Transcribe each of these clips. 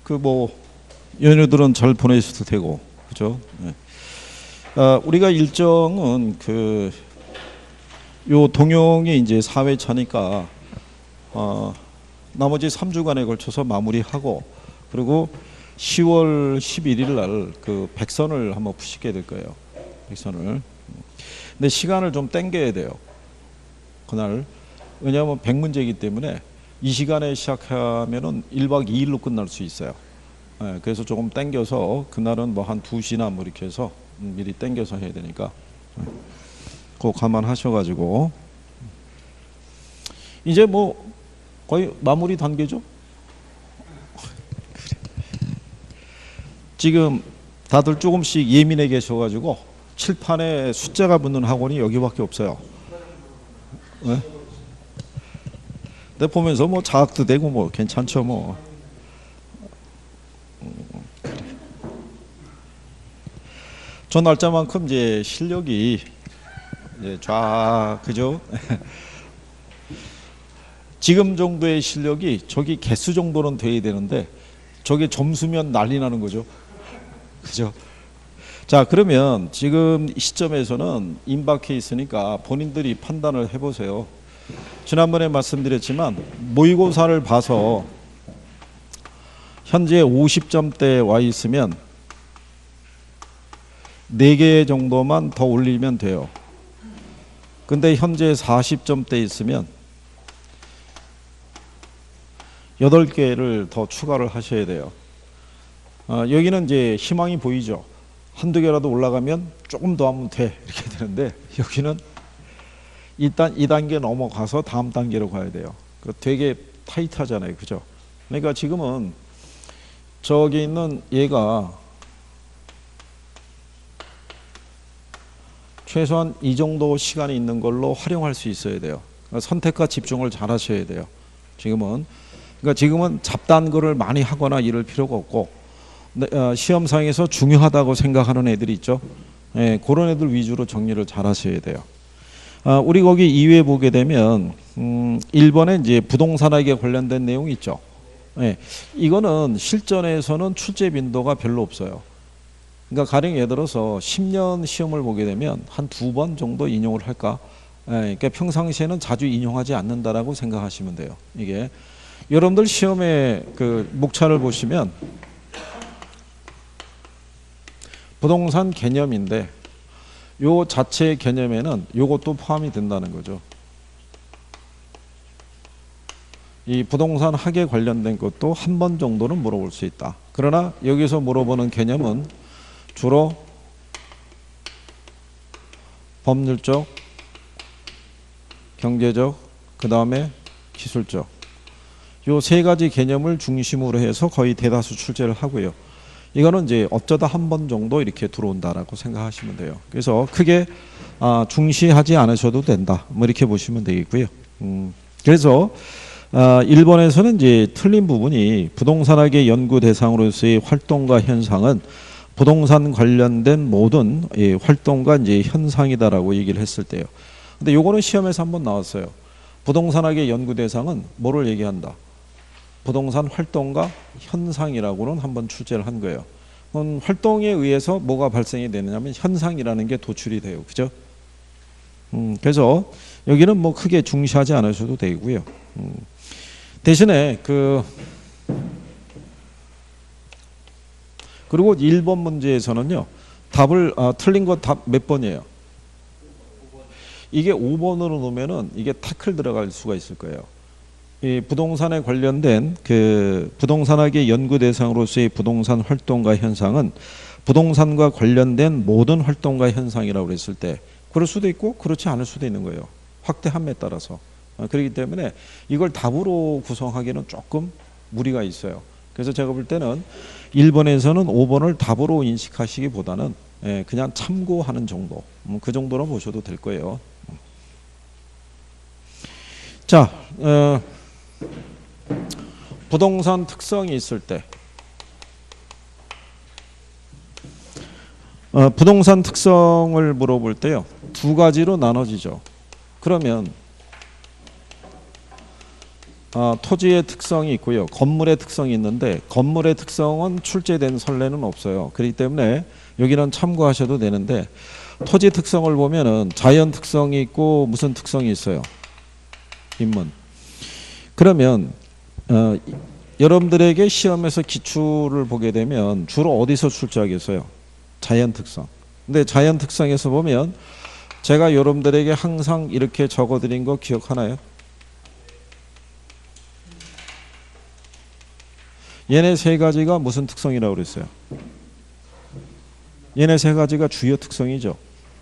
그 뭐 연휴들은 잘 보내셨을 테고, 그죠? 네. 우리가 일정은 그 요 동용이 이제 4회차니까 나머지 3주간에 걸쳐서 마무리하고, 그리고 10월 11일 날 그 백선을 한번 푸시게 될 거예요. 백선을. 근데 시간을 좀 땡겨야 돼요. 그날. 왜냐하면 100문제이기 때문에 이 시간에 시작하면은 1박 2일로 끝날 수 있어요. 네, 그래서 조금 땡겨서 그날은 뭐 한 2시나 뭐 이렇게 해서 미리 땡겨서 해야 되니까 그거 감안하셔가지고 이제 뭐 거의 마무리 단계죠. 지금 다들 조금씩 예민해 계셔가지고 칠판에 숫자가 붙는 학원이 여기밖에 없어요. 네? 근데 보면서 뭐 자학도 되고 뭐 괜찮죠 뭐. 저 날짜만큼 이제 실력이 이제 그죠? 지금 정도의 실력이 저기 개수 정도는 돼야 되는데 저게 점수면 난리 나는 거죠. 그죠? 자, 그러면 지금 시점에서는 임박해 있으니까 본인들이 판단을 해보세요. 지난번에 말씀드렸지만 모의고사를 봐서 현재 50점대에 와 있으면 4개 정도만 더 올리면 돼요. 근데 현재 40점대 있으면 8개를 더 추가를 하셔야 돼요. 여기는 이제 희망이 보이죠. 한두 개라도 올라가면 조금 더 하면 돼 이렇게 되는데, 여기는 일단 2단계 넘어가서 다음 단계로 가야 돼요. 되게 타이트하잖아요. 그죠? 그러니까 지금은 저기 있는 얘가 최소한 이 정도 시간이 있는 걸로 활용할 수 있어야 돼요. 선택과 집중을 잘 하셔야 돼요. 지금은. 그러니까 지금은 잡다한 거를 많이 하거나 이럴 필요가 없고, 시험상에서 중요하다고 생각하는 애들이 있죠. 예, 그런 애들 위주로 정리를 잘 하셔야 돼요. 우리 거기 2회 보게 되면 1번에 이제 부동산학에 관련된 내용이 있죠. 예, 이거는 실전에서는 출제 빈도가 별로 없어요. 그러니까 가령 예를 들어서 10년 시험을 보게 되면 한 2번 정도 인용을 할까? 예, 그러니까 평상시에는 자주 인용하지 않는다라고 생각하시면 돼요. 이게 여러분들 시험에 그 목차를 보시면 부동산 개념인데 요 자체 개념에는 요것도 포함이 된다는 거죠. 이 부동산 학에 관련된 것도 한 번 정도는 물어볼 수 있다. 그러나 여기서 물어보는 개념은 주로 법률적, 경제적, 그 다음에 기술적, 요 3가지 개념을 중심으로 해서 거의 대다수 출제를 하고요. 이거는 이제 어쩌다 한 번 정도 이렇게 들어온다라고 생각하시면 돼요. 그래서 크게 중시하지 않으셔도 된다. 뭐 이렇게 보시면 되겠고요. 그래서 1번에서는 이제 틀린 부분이 부동산학의 연구 대상으로서의 활동과 현상은 부동산 관련된 모든 활동과 이제 현상이다라고 얘기를 했을 때요. 근데 요거는 시험에서 한번 나왔어요. 부동산학의 연구 대상은 뭐를 얘기한다? 부동산 활동과 현상이라고는 한번 출제를 한 거예요. 활동에 의해서 뭐가 발생이 되느냐면 현상이라는 게 도출이 돼요. 그죠? 그래서 여기는 뭐 크게 중시하지 않으셔도 되고요. 대신에 그리고 1번 문제에서는요, 답을 틀린 거 답 몇 번이에요? 이게 5번으로 놓으면은 이게 타클 들어갈 수가 있을 거예요. 이 부동산에 관련된 그 부동산학의 연구 대상으로서의 부동산 활동과 현상은 부동산과 관련된 모든 활동과 현상이라고 그랬을 때 그럴 수도 있고 그렇지 않을 수도 있는 거예요. 확대 함에 따라서. 그렇기 때문에 이걸 답으로 구성하기는 조금 무리가 있어요. 그래서 제가 볼 때는 1번에서는 5번을 답으로 인식하시기보다는 그냥 참고하는 정도, 그 정도로 보셔도 될 거예요. 자, 부동산 특성이 있을 때 부동산 특성을 물어볼 때요, 2가지로 나눠지죠. 그러면 토지의 특성이 있고요. 건물의 특성이 있는데 건물의 특성은 출제된 선례는 없어요. 그렇기 때문에 여기는 참고하셔도 되는데 토지 특성을 보면은 자연 특성이 있고 무슨 특성이 있어요? 인문. 그러면 여러분들에게 시험에서 기출을 보게 되면 주로 어디서 출제하겠어요? 자연 특성. 근데 자연 특성에서 보면 제가 여러분들에게 항상 이렇게 적어드린 거 기억하나요? 얘네 세 가지가 무슨 특성이라고 그랬어요? 얘네 세 가지가 주요 특성이죠.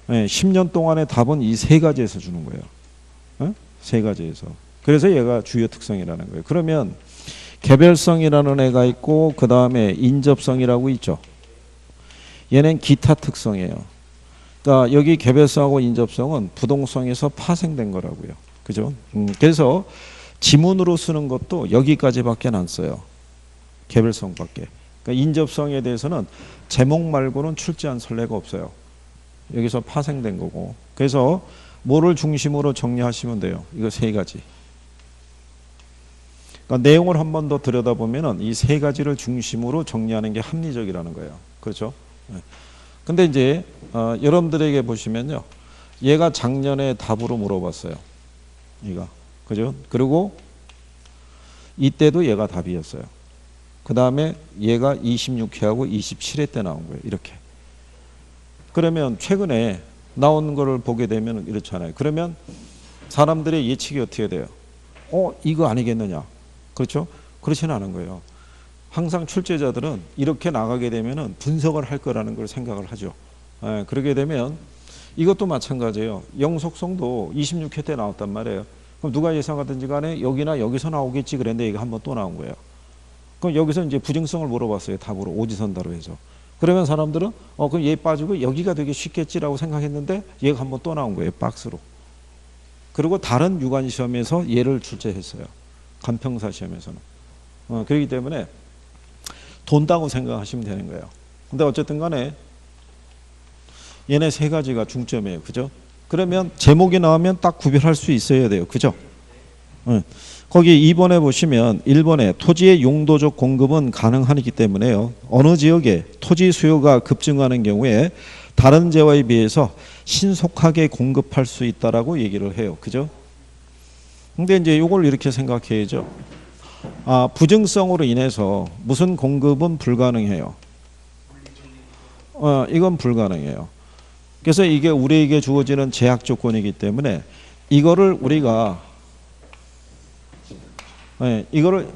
네, 10년 동안의 답은 이 세 가지에서 주는 거예요. 세 가지에서. 그래서 얘가 주요 특성이라는 거예요. 그러면 개별성이라는 애가 있고 그 다음에 인접성이라고 있죠. 얘는 기타 특성이에요. 그러니까 여기 개별성하고 인접성은 부동성에서 파생된 거라고요. 그죠? 그래서 지문으로 쓰는 것도 여기까지밖에 안 써요. 개별성밖에. 그러니까 인접성에 대해서는 제목 말고는 출제한 선례가 없어요. 여기서 파생된 거고. 그래서 뭐를 중심으로 정리하시면 돼요. 이거 세 가지. 그러니까 내용을 한 번 더 들여다보면은 이 세 가지를 중심으로 정리하는 게 합리적이라는 거예요. 그렇죠? 근데 이제 여러분들에게 보시면요. 얘가 작년에 답으로 물어봤어요. 얘가. 그죠? 그리고 이때도 얘가 답이었어요. 그 다음에 얘가 26회하고 27회 때 나온 거예요. 이렇게. 그러면 최근에 나온 거를 보게 되면 이렇잖아요. 그러면 사람들의 예측이 어떻게 돼요? 이거 아니겠느냐? 그렇죠? 그렇지는 않은 거예요. 항상 출제자들은 이렇게 나가게 되면 분석을 할 거라는 걸 생각을 하죠. 그러게 되면 이것도 마찬가지예요. 영속성도 26회 때 나왔단 말이에요. 그럼 누가 예상하든지 간에 여기나 여기서 나오겠지 그랬는데 이게 한번 또 나온 거예요. 그럼 여기서 이제 부정성을 물어봤어요. 답으로 오지선다로 해서. 그러면 사람들은 그럼 얘 빠지고 여기가 되게 쉽겠지라고 생각했는데 얘가 한번 또 나온 거예요. 박스로. 그리고 다른 유관 시험에서 얘를 출제했어요. 간평사 시험에서는. 그렇기 때문에 돈다고 생각하시면 되는 거예요. 근데 어쨌든 간에 얘네 세 가지가 중점이에요. 그죠? 그러면 제목이 나오면 딱 구별할 수 있어야 돼요. 그죠? 거기 2번에 보시면 1번에 토지의 용도적 공급은 가능하기 때문에요. 어느 지역에 토지 수요가 급증하는 경우에 다른 지역에 비해서 신속하게 공급할 수 있다라고 얘기를 해요. 그죠? 근데 이제 이걸 이렇게 생각해야죠. 부증성으로 인해서 무슨 공급은 불가능해요. 이건 불가능해요. 그래서 이게 우리에게 주어지는 제약 조건이기 때문에 이거를 우리가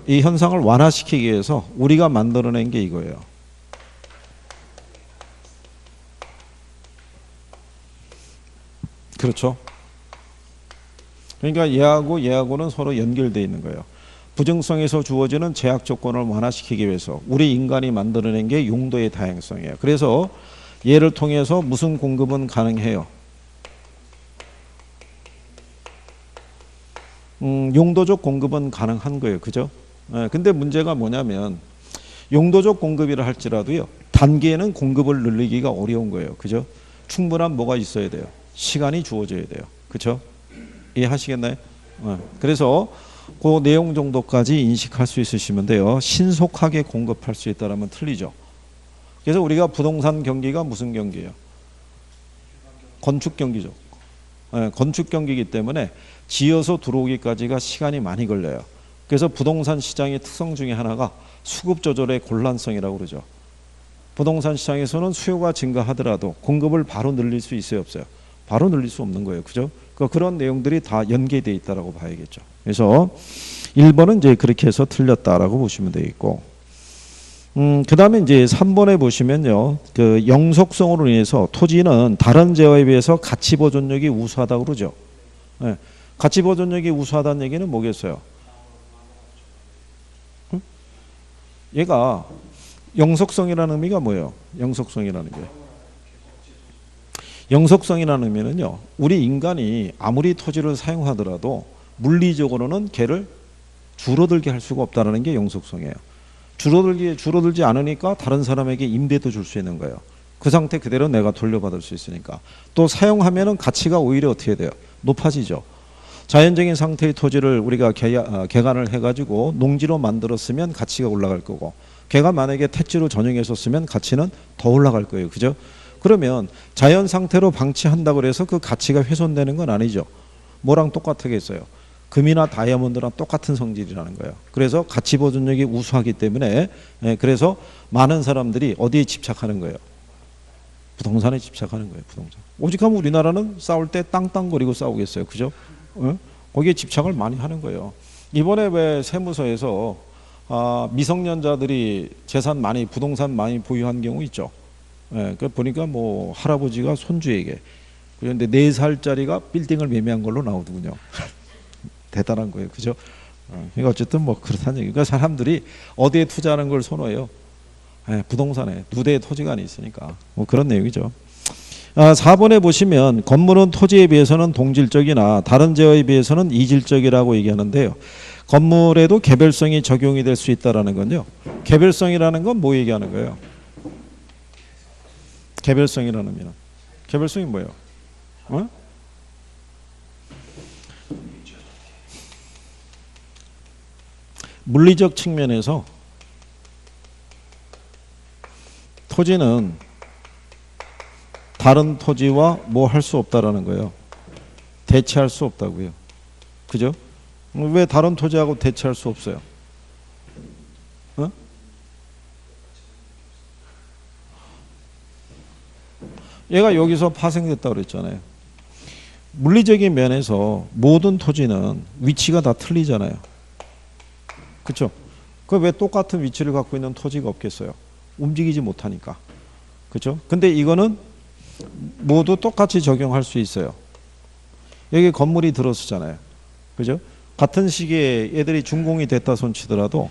이 현상을 완화시키기 위해서 우리가 만들어낸 게 이거예요. 그렇죠? 그러니까 얘하고는 서로 연결되어 있는 거예요. 부정성에서 주어지는 제약 조건을 완화시키기 위해서 우리 인간이 만들어낸 게 용도의 다양성이에요. 그래서 얘를 통해서 무슨 공급은 가능해요? 용도적 공급은 가능한 거예요. 그죠? 근데 문제가 뭐냐면 용도적 공급이라 할지라도요. 단기에는 공급을 늘리기가 어려운 거예요. 그죠? 충분한 뭐가 있어야 돼요. 시간이 주어져야 돼요. 그죠? 이해하시겠나요? 그래서 그 내용 정도까지 인식할 수 있으시면 돼요. 신속하게 공급할 수 있다면 틀리죠. 그래서 우리가 부동산 경기가 무슨 경기예요? 건축 경기죠. 건축 경기이기 때문에 지어서 들어오기까지가 시간이 많이 걸려요. 그래서 부동산 시장의 특성 중에 하나가 수급 조절의 곤란성이라고 그러죠. 부동산 시장에서는 수요가 증가하더라도 공급을 바로 늘릴 수 있어요, 없어요? 바로 늘릴 수 없는 거예요. 그죠? 그런 내용들이 다 연계되어 있다라고 봐야겠죠. 그래서 1번은 이제 그렇게 해서 틀렸다라고 보시면 되겠고, 그 다음에 이제 3번에 보시면요, 그 영속성으로 인해서 토지는 다른 재화에 비해서 가치 보존력이 우수하다고 그러죠. 가치 보존력이 우수하다는 얘기는 뭐겠어요? 얘가 영속성이라는 의미가 뭐예요? 영속성이라는 게. 영속성이라는 의미는요, 우리 인간이 아무리 토지를 사용하더라도 물리적으로는 걔를 줄어들게 할 수가 없다는 게 영속성이에요. 줄어들지 않으니까 다른 사람에게 임대도 줄 수 있는 거예요. 그 상태 그대로 내가 돌려받을 수 있으니까. 또 사용하면은 가치가 오히려 어떻게 돼요? 높아지죠. 자연적인 상태의 토지를 우리가 개간을 해가지고 농지로 만들었으면 가치가 올라갈 거고, 걔가 만약에 택지로 전용했었으면 가치는 더 올라갈 거예요. 그죠? 그러면 자연 상태로 방치한다고 해서 그 가치가 훼손되는 건 아니죠. 뭐랑 똑같겠어요? 금이나 다이아몬드랑 똑같은 성질이라는 거예요. 그래서 가치 보존력이 우수하기 때문에, 그래서 많은 사람들이 어디에 집착하는 거예요? 부동산에 집착하는 거예요. 부동산. 오직하면 우리나라는 싸울 때 땅땅거리고 싸우겠어요. 그죠? 거기에 집착을 많이 하는 거예요. 이번에 왜 세무서에서 미성년자들이 재산 많이, 부동산 많이 보유한 경우 있죠. 그 보니까 뭐 할아버지가 손주에게, 그런데 4살짜리가 빌딩을 매매한 걸로 나오더군요. 대단한 거예요. 그죠? 그러니까 어쨌든 뭐 그렇다는 얘기. 그러니까 사람들이 어디에 투자하는 걸 선호해요? 부동산에. 2대의 토지가 있으니까. 뭐 그런 내용이죠. 4번에 보시면 건물은 토지에 비해서는 동질적이나 다른 제어에 비해서는 이질적이라고 얘기하는데요. 건물에도 개별성이 적용이 될 수 있다는 건요. 개별성이라는 건 뭐 얘기하는 거예요? 개별성이라는 의미는. 개별성이 뭐예요? 물리적 측면에서 토지는 다른 토지와 뭐 할 수 없다라는 거예요. 대체할 수 없다고요. 그죠? 왜 다른 토지하고 대체할 수 없어요? 얘가 여기서 파생됐다고 그랬잖아요. 물리적인 면에서 모든 토지는 위치가 다 틀리잖아요. 그렇죠? 그 왜 똑같은 위치를 갖고 있는 토지가 없겠어요? 움직이지 못하니까. 그렇죠? 근데 이거는 모두 똑같이 적용할 수 있어요. 여기 건물이 들어서잖아요. 그죠? 같은 시기에 애들이 준공이 됐다 손치더라도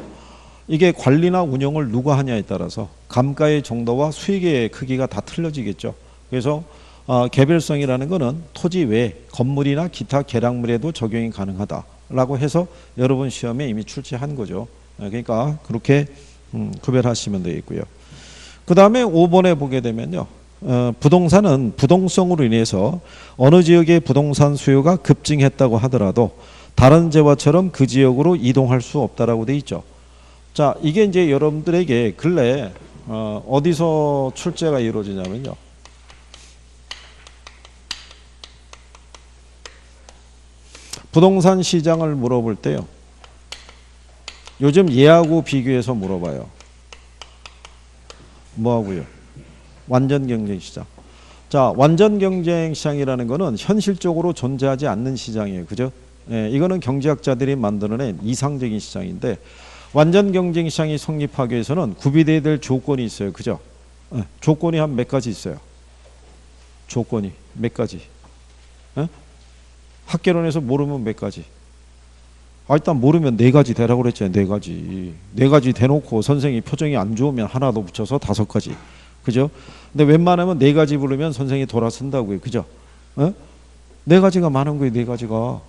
이게 관리나 운영을 누가 하냐에 따라서 감가의 정도와 수익의 크기가 다 틀려지겠죠. 그래서 개별성이라는 것은 토지 외 건물이나 기타 개량물에도 적용이 가능하다라고 해서 여러분 시험에 이미 출제한 거죠. 그러니까 그렇게 구별하시면 되겠고요. 그 다음에 5번에 보게 되면요. 부동산은 부동성으로 인해서 어느 지역의 부동산 수요가 급증했다고 하더라도 다른 재화처럼 그 지역으로 이동할 수 없다라고 돼 있죠. 자, 이게 이제 여러분들에게 근래 어디서 출제가 이루어지냐면요. 부동산 시장을 물어볼 때요. 요즘 얘하고 비교해서 물어봐요. 뭐하고요? 완전 경쟁 시장. 자, 완전 경쟁 시장이라는 거는 현실적으로 존재하지 않는 시장이에요. 그죠? 이거는 경제학자들이 만들어낸 이상적인 시장인데 완전 경쟁 시장이 성립하기 위해서는 구비돼야 될 조건이 있어요. 그죠? 조건이 한 몇 가지 있어요. 조건이 몇 가지? 학개론에서 모르면 몇 가지? 일단 모르면 4가지 대라고 그랬잖아요. 4가지. 4가지 대놓고 선생이 표정이 안 좋으면 하나 더 붙여서 5가지. 그죠? 근데 웬만하면 4가지 부르면 선생이 돌아선다고요. 그죠? 4가지가 많은 거예요. 4가지가.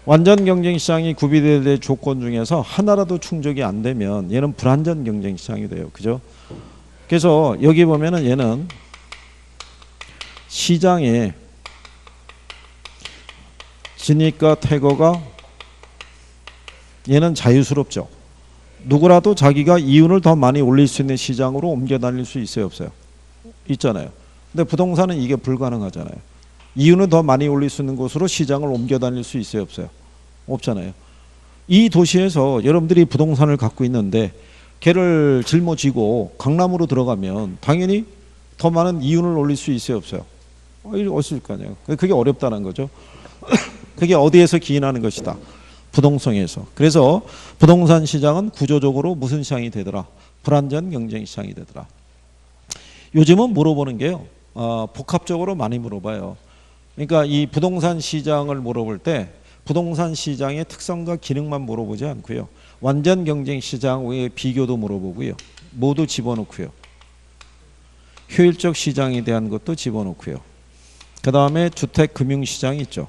완전 경쟁 시장이 구비될 될 조건 중에서 하나라도 충족이 안 되면 얘는 불완전 경쟁 시장이 돼요. 그죠? 그래서 여기 보면은 얘는 시장에 진입과 퇴거가 얘는 자유스럽죠. 누구라도 자기가 이윤을 더 많이 올릴 수 있는 시장으로 옮겨 다닐 수 있어요, 없어요? 있잖아요. 근데 부동산은 이게 불가능하잖아요. 이윤을 더 많이 올릴 수 있는 곳으로 시장을 옮겨 다닐 수 있어요, 없어요? 없잖아요. 이 도시에서 여러분들이 부동산을 갖고 있는데 걔를 짊어지고 강남으로 들어가면 당연히 더 많은 이윤을 올릴 수 있어요, 없어요? 없을 거 아니에요. 그게 어렵다는 거죠. 그게 어디에서 기인하는 것이다? 부동성에서. 그래서 부동산 시장은 구조적으로 무슨 시장이 되더라? 불완전 경쟁 시장이 되더라. 요즘은 물어보는 게요. 복합적으로 많이 물어봐요. 그러니까 이 부동산 시장을 물어볼 때 부동산 시장의 특성과 기능만 물어보지 않고요. 완전 경쟁 시장의 비교도 물어보고요. 모두 집어넣고요. 효율적 시장에 대한 것도 집어넣고요. 그 다음에 주택 금융 시장이 있죠.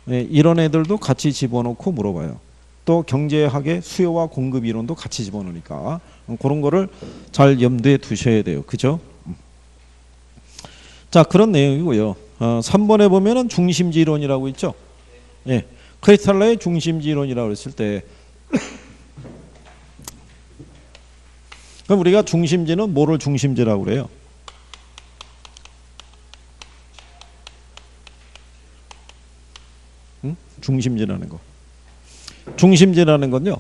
이런 애들도 같이 집어넣고 물어봐요. 또 경제학의 수요와 공급 이론도 같이 집어넣으니까 그런 거를 잘 염두에 두셔야 돼요. 그죠? 자, 그런 내용이고요. 3번에 보면은 중심지 이론이라고 있죠. 예. 크리스탈라의 중심지 이론이라고 했을 때 그럼 우리가 중심지는 뭐를 중심지라고 그래요? 응? 중심지라는 거. 중심지라는 건요.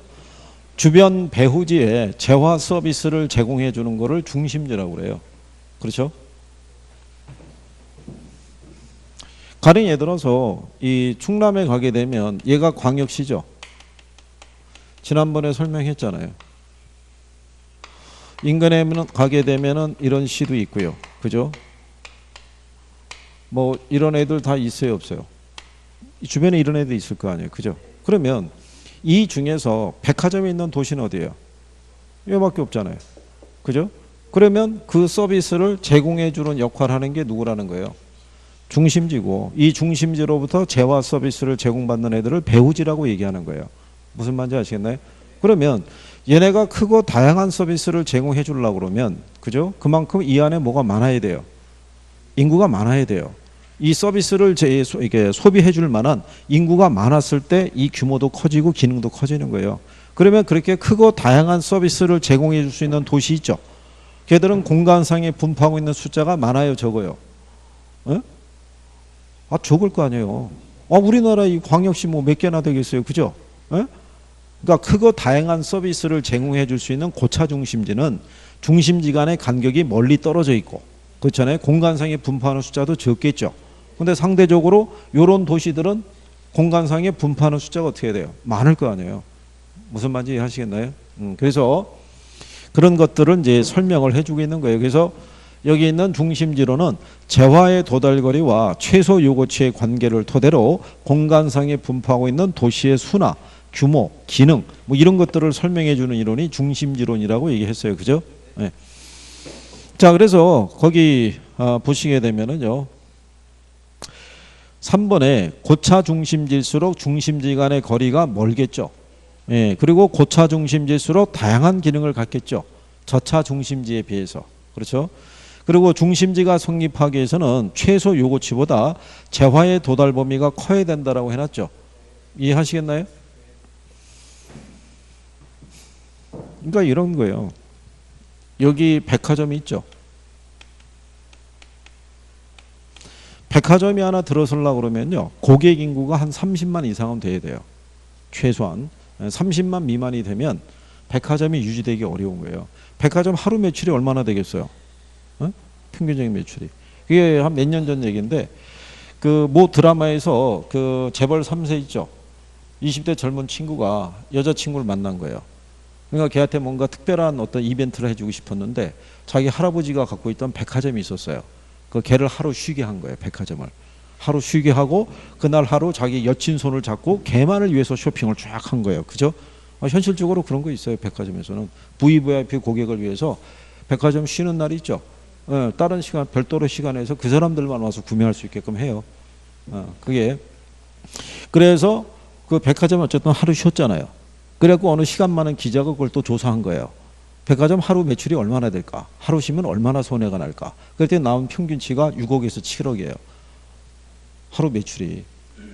주변 배후지에 재화 서비스를 제공해 주는 거를 중심지라고 그래요. 그렇죠? 가령 예를 들어서 이 충남에 가게 되면 얘가 광역시죠. 지난번에 설명했잖아요. 인근에 가게 되면은 이런 시도 있고요. 그죠? 뭐 이런 애들 다 있어요, 없어요? 주변에 이런 애들 있을 거 아니에요. 그죠? 그러면 이 중에서 백화점에 있는 도시는 어디예요? 이거밖에 없잖아요. 그죠? 그러면 그 서비스를 제공해 주는 역할을 하는 게 누구라는 거예요? 중심지고, 이 중심지로부터 재화 서비스를 제공받는 애들을 배후지라고 얘기하는 거예요. 무슨 말인지 아시겠나요? 그러면 얘네가 크고 다양한 서비스를 제공해 주려고 그러면, 그죠? 그만큼 이 안에 뭐가 많아야 돼요. 인구가 많아야 돼요. 이 서비스를 이게 소비해 줄 만한 인구가 많았을 때 이 규모도 커지고 기능도 커지는 거예요. 그러면 그렇게 크고 다양한 서비스를 제공해 줄 수 있는 도시 있죠. 걔들은 공간상에 분포하고 있는 숫자가 많아요, 적어요? 에? 적을 거 아니에요. 우리나라 이 광역시 뭐 몇 개나 되겠어요, 그죠? 에? 그러니까 크고 다양한 서비스를 제공해 줄 수 있는 고차 중심지는 중심지 간의 간격이 멀리 떨어져 있고, 그렇잖아요. 공간상에 분포하는 숫자도 적겠죠. 근데 상대적으로 이런 도시들은 공간상에 분포하는 숫자가 어떻게 돼요? 많을 거 아니에요. 무슨 말인지 하시겠나요? 그래서 그런 것들을 이제 설명을 해주고 있는 거예요. 그래서 여기 있는 중심지로는 재화의 도달거리와 최소 요구치의 관계를 토대로 공간상에 분포하고 있는 도시의 수나 규모, 기능 뭐 이런 것들을 설명해 주는 이론이 중심지론이라고 얘기했어요. 그죠? 네. 자, 그래서 거기 보시게 되면은요. 3번에 고차 중심지일수록 중심지 간의 거리가 멀겠죠. 예, 그리고 고차 중심지일수록 다양한 기능을 갖겠죠. 저차 중심지에 비해서. 그렇죠? 그리고 중심지가 성립하기 위해서는 최소 요구치보다 재화의 도달 범위가 커야 된다라고 해놨죠. 이해하시겠나요? 그러니까 이런 거예요. 여기 백화점이 있죠. 백화점이 하나 들어서려고 그러면요. 고객 인구가 한 30만 이상은 돼야 돼요. 최소한. 30만 미만이 되면 백화점이 유지되기 어려운 거예요. 백화점 하루 매출이 얼마나 되겠어요? 평균적인 매출이. 그게 한 몇 년 전 얘기인데, 그 모 드라마에서 그 재벌 3세 있죠. 20대 젊은 친구가 여자친구를 만난 거예요. 그러니까 걔한테 뭔가 특별한 어떤 이벤트를 해주고 싶었는데 자기 할아버지가 갖고 있던 백화점이 있었어요. 그 걔를 하루 쉬게 한 거예요. 백화점을 하루 쉬게 하고 그날 하루 자기 여친 손을 잡고 걔만을 위해서 쇼핑을 쫙 한 거예요. 그죠? 현실적으로 그런 거 있어요. 백화점에서는 VVIP 고객을 위해서 백화점 쉬는 날이 있죠. 다른 시간 별도로 시간에서 그 사람들만 와서 구매할 수 있게끔 해요. 그게 그래서 그 백화점 어쨌든 하루 쉬었잖아요. 그래갖고 어느 시간 많은 기자가 그걸 또 조사한 거예요. 백화점 하루 매출이 얼마나 될까? 하루 쉬면 얼마나 손해가 날까? 그때 나온 평균치가 6억에서 7억이에요. 하루 매출이.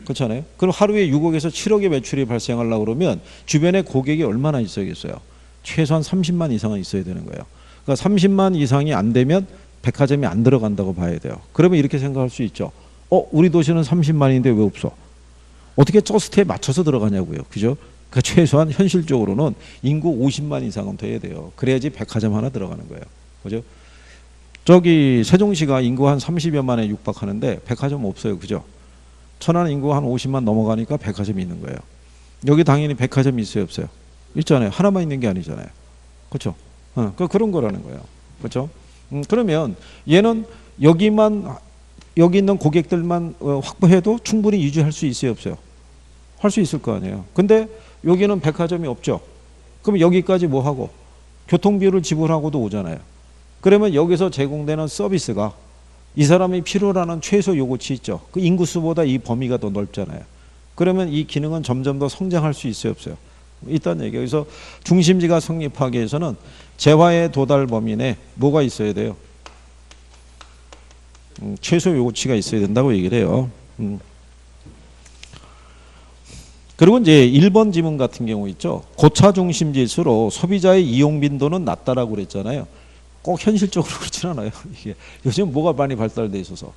그렇잖아요? 그럼 하루에 6억에서 7억의 매출이 발생하려고 그러면 주변에 고객이 얼마나 있어야겠어요? 최소한 30만 이상은 있어야 되는 거예요. 그러니까 30만 이상이 안 되면 백화점이 안 들어간다고 봐야 돼요. 그러면 이렇게 생각할 수 있죠. 우리 도시는 30만인데 왜 없어? 어떻게 저스트에 맞춰서 들어가냐고요. 그죠? 그 최소한 현실적으로는 인구 50만 이상은 돼야 돼요. 그래야지 백화점 하나 들어가는 거예요. 그죠? 저기 세종시가 인구 한 30여만에 육박하는데 백화점 없어요. 그죠? 천안 인구 한 50만 넘어가니까 백화점이 있는 거예요. 여기 당연히 백화점이 있어요, 없어요? 있잖아요. 하나만 있는 게 아니잖아요. 그렇죠? 그런 거라는 거예요. 그렇죠? 그러면 얘는 여기 있는 고객들만 확보해도 충분히 유지할 수 있어요, 없어요? 할 수 있을 거 아니에요. 근데 여기는 백화점이 없죠. 그럼 여기까지 뭐 하고? 교통비를 지불하고도 오잖아요. 그러면 여기서 제공되는 서비스가 이 사람이 필요로 하는 최소 요구치 있죠. 그 인구수보다 이 범위가 더 넓잖아요. 그러면 이 기능은 점점 더 성장할 수 있어요, 없어요? 있다는 얘기예요. 그래서 중심지가 성립하기 위해서는 재화의 도달 범위 내에 뭐가 있어야 돼요? 최소 요구치가 있어야 된다고 얘기를 해요. 그리고 이제 1번 지문 같은 경우 있죠. 고차 중심 지수로 소비자의 이용 빈도는 낮다라고 그랬잖아요. 꼭 현실적으로 그렇진 않아요. 이게 요즘 뭐가 많이 발달돼 있어서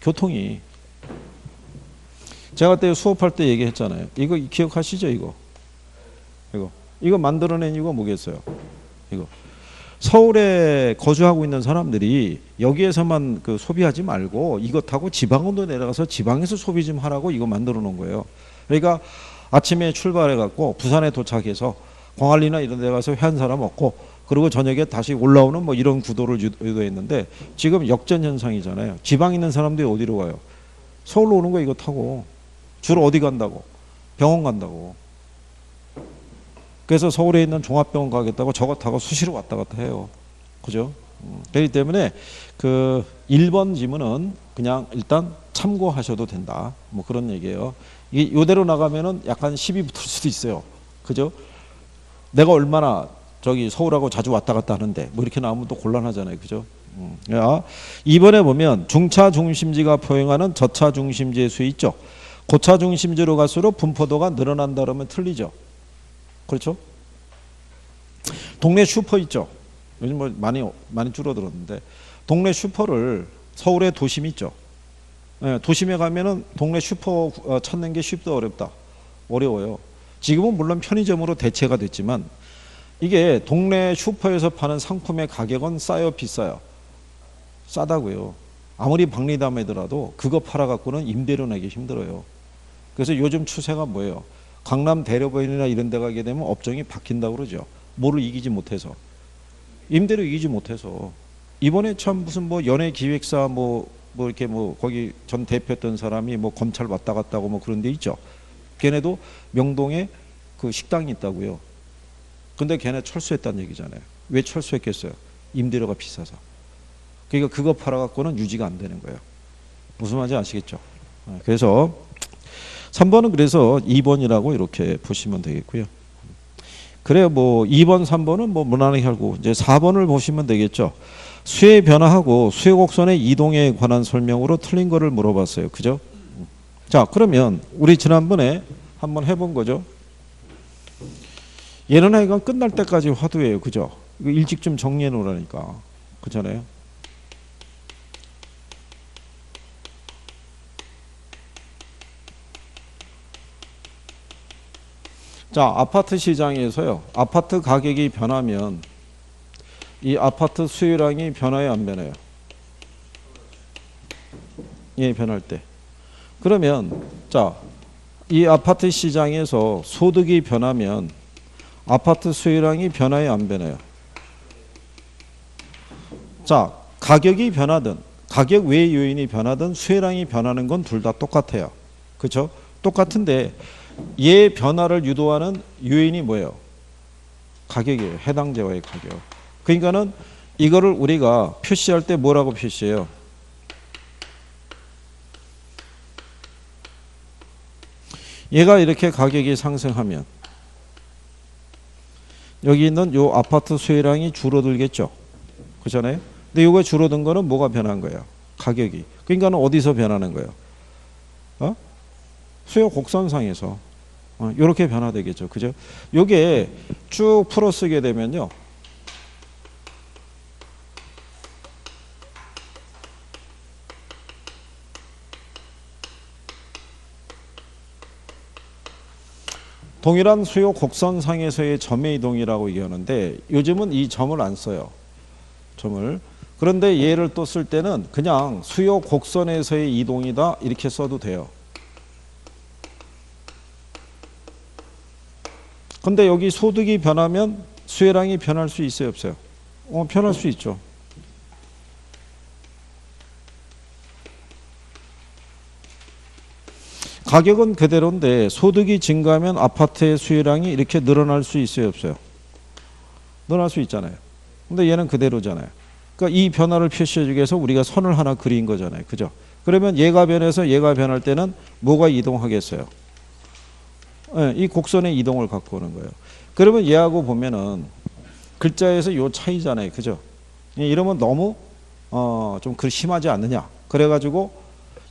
교통이 제가 그때 수업할 때 얘기했잖아요. 이거 기억하시죠? 이거 만들어낸 이유가 뭐겠어요? 이거 서울에 거주하고 있는 사람들이 여기에서만 그 소비하지 말고 이거 타고 지방으로 내려가서 지방에서 소비 좀 하라고 이거 만들어 놓은 거예요. 그러니까 아침에 출발해 갖고 부산에 도착해서 광안리나 이런 데 가서 회 한 사람 먹고 그리고 저녁에 다시 올라오는 뭐 이런 구도를 유도했는데 지금 역전 현상이잖아요. 지방에 있는 사람들이 어디로 가요? 서울로 오는 거 이거 타고 주로 어디 간다고? 병원 간다고. 그래서 서울에 있는 종합병원 가겠다고 저거 타고 수시로 왔다 갔다 해요. 그죠? 그렇기 때문에 그 1번 지문은 그냥 일단 참고하셔도 된다. 뭐 그런 얘기예요. 이대로 나가면은 약간 시비 붙을 수도 있어요. 그죠? 내가 얼마나 저기 서울하고 자주 왔다 갔다 하는데 뭐 이렇게 나오면 또 곤란하잖아요. 그죠? 2번에 보면 중차 중심지가 포용하는 저차 중심지의 수 있죠. 고차 중심지로 갈수록 분포도가 늘어난다 그러면 틀리죠. 그렇죠? 동네 슈퍼 있죠. 요즘 뭐 많이 줄어들었는데 동네 슈퍼를 서울에 도심 있죠. 네, 도심에 가면은 동네 슈퍼 찾는 게 쉽다 어렵다? 어려워요. 지금은 물론 편의점으로 대체가 됐지만 이게 동네 슈퍼에서 파는 상품의 가격은 싸요 비싸요? 싸다고요. 아무리 박리담이더라도 그거 팔아갖고는 임대료 내기 힘들어요. 그래서 요즘 추세가 뭐예요? 강남 대로변이나 이런 데 가게 되면 업종이 바뀐다고 그러죠. 뭐를 이기지 못해서. 임대료 이기지 못해서. 이번에 참 무슨 뭐 연예기획사 뭐 이렇게 뭐 거기 전 대표했던 사람이 뭐 검찰 왔다 갔다 하고 뭐 그런 데 있죠. 걔네도 명동에 그 식당이 있다고요. 근데 걔네 철수했다는 얘기잖아요. 왜 철수했겠어요? 임대료가 비싸서. 그러니까 그거 팔아갖고는 유지가 안 되는 거예요. 무슨 말인지 아시겠죠? 그래서 3번은 그래서 2번이라고 이렇게 보시면 되겠고요. 그래요. 뭐 2번, 3번은 뭐 무난하게 하고 이제 4번을 보시면 되겠죠. 수의 변화하고 수의 곡선의 이동에 관한 설명으로 틀린 거를 물어봤어요. 그죠? 자, 그러면 우리 지난번에 한번 해본 거죠. 얘는 하여간 끝날 때까지 화두예요. 그죠? 이거 일찍 좀 정리해 놓으라니까. 그렇잖아요. 자, 아파트 시장에서요. 아파트 가격이 변하면 이 아파트 수요량이 변화요, 안 변해요? 예, 변할 때. 그러면 자, 이 아파트 시장에서 소득이 변하면 아파트 수요량이 변화요, 안 변해요? 자, 가격이 변하든 가격 외의 요인이 변하든 수요량이 변하는 건 둘 다 똑같아요. 그렇죠? 똑같은데 얘 변화를 유도하는 요인이 뭐예요? 가격이에요. 해당 재화의 가격. 그러니까는 이거를 우리가 표시할 때 뭐라고 표시해요? 얘가 이렇게 가격이 상승하면 여기 있는 요 아파트 수요량이 줄어들겠죠. 그렇잖아요? 근데 요거 줄어든 거는 뭐가 변한 거예요? 가격이. 그러니까는 어디서 변하는 거예요? 수요 곡선상에서 이렇게 변화되겠죠. 그죠? 요게 쭉 풀어 쓰게 되면요. 동일한 수요 곡선상에서의 점의 이동이라고 얘기하는데 요즘은 이 점을 안 써요. 점을. 그런데 얘를 또 쓸 때는 그냥 수요 곡선에서의 이동이다 이렇게 써도 돼요. 근데 여기 소득이 변하면 수요량이 변할 수 있어요, 없어요? 변할 수 있죠. 가격은 그대로인데 소득이 증가하면 아파트의 수요량이 이렇게 늘어날 수 있어요, 없어요? 늘어날 수 있잖아요. 근데 얘는 그대로잖아요. 그러니까 이 변화를 표시해주기 위해서 우리가 선을 하나 그린 거잖아요. 그죠? 그러면 얘가 변해서 얘가 변할 때는 뭐가 이동하겠어요? 네, 이 곡선의 이동을 갖고 오는 거예요. 그러면 얘하고 보면은 글자에서 요 차이잖아요. 그죠? 이러면 너무 좀 심하지 않느냐? 그래가지고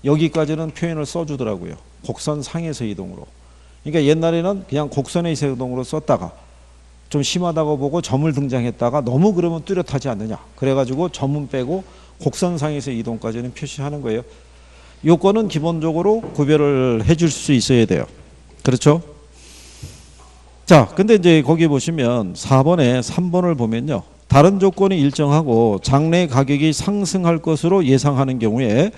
여기까지는 표현을 써주더라고요. 곡선 상에서 이동으로. 그러니까 옛날에는 그냥 곡선에서 이동으로 썼다가 좀 심하다고 보고 점을 등장했다가 너무 그러면 뚜렷하지 않느냐. 그래가지고 점은 빼고 곡선상에서 이동까지는 표시하는 거예요. 요건은 기본적으로 구별을 해줄 수 있어야 돼요. 그렇죠? 자, 근데 이제 거기 보시면 4번에 3번을 보면요. 다른 조건이 일정하고 장래 가격이 상승할 것으로 예상하는 경우에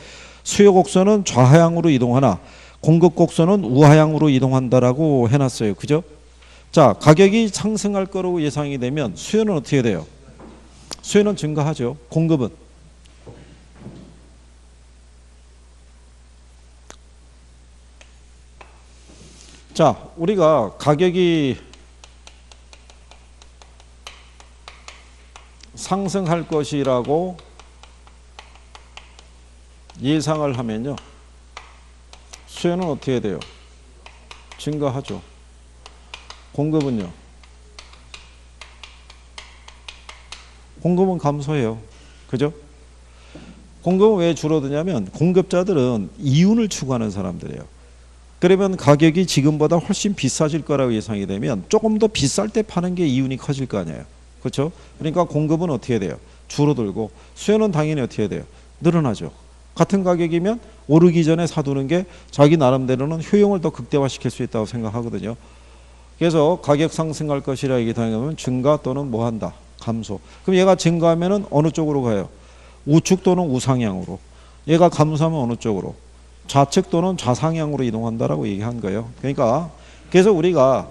수요 곡선은 좌하향으로 이동하나 공급 곡선은 우하향으로 이동한다라고 해놨어요. 그죠? 자, 가격이 상승할 거라고 예상이 되면 수요는 어떻게 돼요? 수요는 증가하죠. 공급은? 자, 우리가 가격이 상승할 것이라고 예상을 하면요. 수요는 어떻게 돼요? 증가하죠. 공급은요? 공급은 감소해요. 그죠? 공급은 왜 줄어드냐면 공급자들은 이윤을 추구하는 사람들이에요. 그러면 가격이 지금보다 훨씬 비싸질 거라고 예상이 되면 조금 더 비쌀 때 파는 게 이윤이 커질 거 아니에요. 그렇죠? 그러니까 공급은 어떻게 돼요? 줄어들고 수요는 당연히 어떻게 돼요? 늘어나죠. 같은 가격이면 오르기 전에 사두는 게 자기 나름대로는 효용을 더 극대화시킬 수 있다고 생각하거든요. 그래서 가격 상승할 것이라 얘기하면 증가 또는 뭐 한다? 감소. 그럼 얘가 증가하면은 어느 쪽으로 가요? 우측 또는 우상향으로. 얘가 감소하면 어느 쪽으로? 좌측 또는 좌상향으로 이동한다라고 얘기한 거예요. 그러니까 그래서 우리가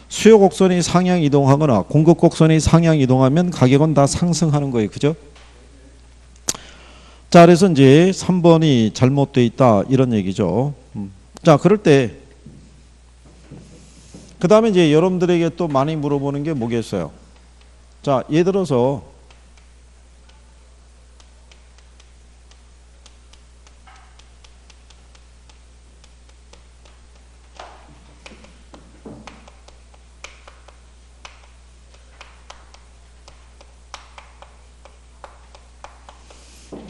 수요 곡선이 상향 이동하거나 공급 곡선이 상향 이동하면 가격은 다 상승하는 거예요. 그죠? 자, 그래서 이제 3번이 잘못되어 있다 이런 얘기죠. 자, 그럴 때 그 다음에 이제 여러분들에게 또 많이 물어보는 게 뭐겠어요? 자, 예를 들어서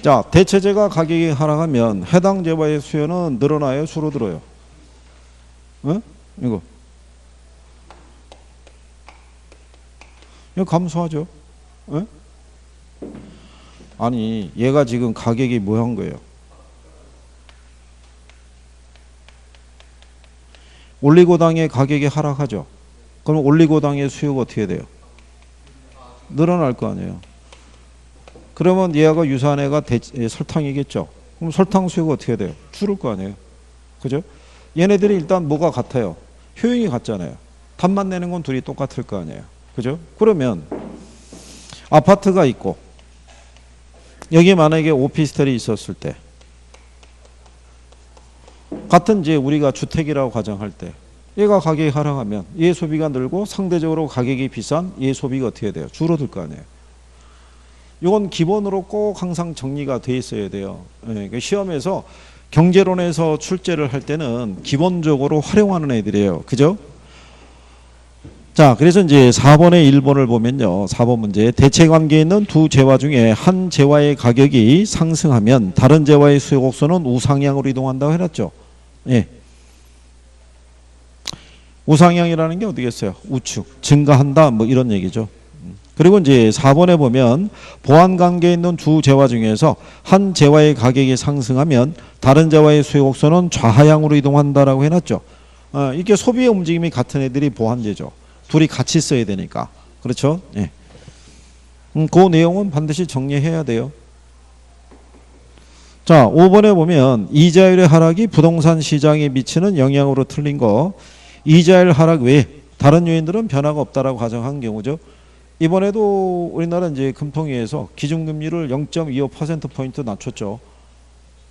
자, 대체재가 가격이 하락하면 해당 재화의 수요는 늘어나요? 줄어들어요? 어? 이거 감소하죠? 어? 아니, 얘가 지금 가격이 뭐 한 거예요? 올리고당의 가격이 하락하죠? 그럼 올리고당의 수요가 어떻게 돼요? 늘어날 거 아니에요? 그러면 얘가 유사한 애가 설탕이겠죠? 그럼 설탕 수요가 어떻게 돼요? 줄을 거 아니에요? 그죠? 얘네들이 일단 뭐가 같아요? 효용이 같잖아요. 값만 내는 건 둘이 똑같을 거 아니에요? 그죠? 그러면 아파트가 있고 여기 만약에 오피스텔이 있었을 때 같은 이제 우리가 주택이라고 가정할 때 얘가 가격이 하락하면 얘 소비가 늘고 상대적으로 가격이 비싼 얘 소비가 어떻게 돼요? 줄어들 거 아니에요? 이건 기본으로 꼭 항상 정리가 돼 있어야 돼요. 시험에서 경제론에서 출제를 할 때는 기본적으로 활용하는 애들이에요. 그죠? 자, 그래서 이제 4번의 1번을 보면요. 4번 문제. 대체 관계에 있는 두 재화 중에 한 재화의 가격이 상승하면 다른 재화의 수요 곡선은 우상향으로 이동한다고 해놨죠. 예. 우상향이라는 게 어디겠어요? 우측. 증가한다. 뭐 이런 얘기죠. 그리고 이제 4번에 보면 보완 관계에 있는 두 재화 중에서 한 재화의 가격이 상승하면 다른 재화의 수요 곡선은 좌하향으로 이동한다라고 해놨죠. 이게 소비의 움직임이 같은 애들이 보완제죠. 둘이 같이 써야 되니까. 그렇죠? 예. 그 내용은 반드시 정리해야 돼요. 자, 5번에 보면 이자율의 하락이 부동산 시장에 미치는 영향으로 틀린 거. 이자율 하락 외에 다른 요인들은 변화가 없다라고 가정한 경우죠. 이번에도 우리나라 이제 금통위에서 기준금리를 0.25%포인트 낮췄죠.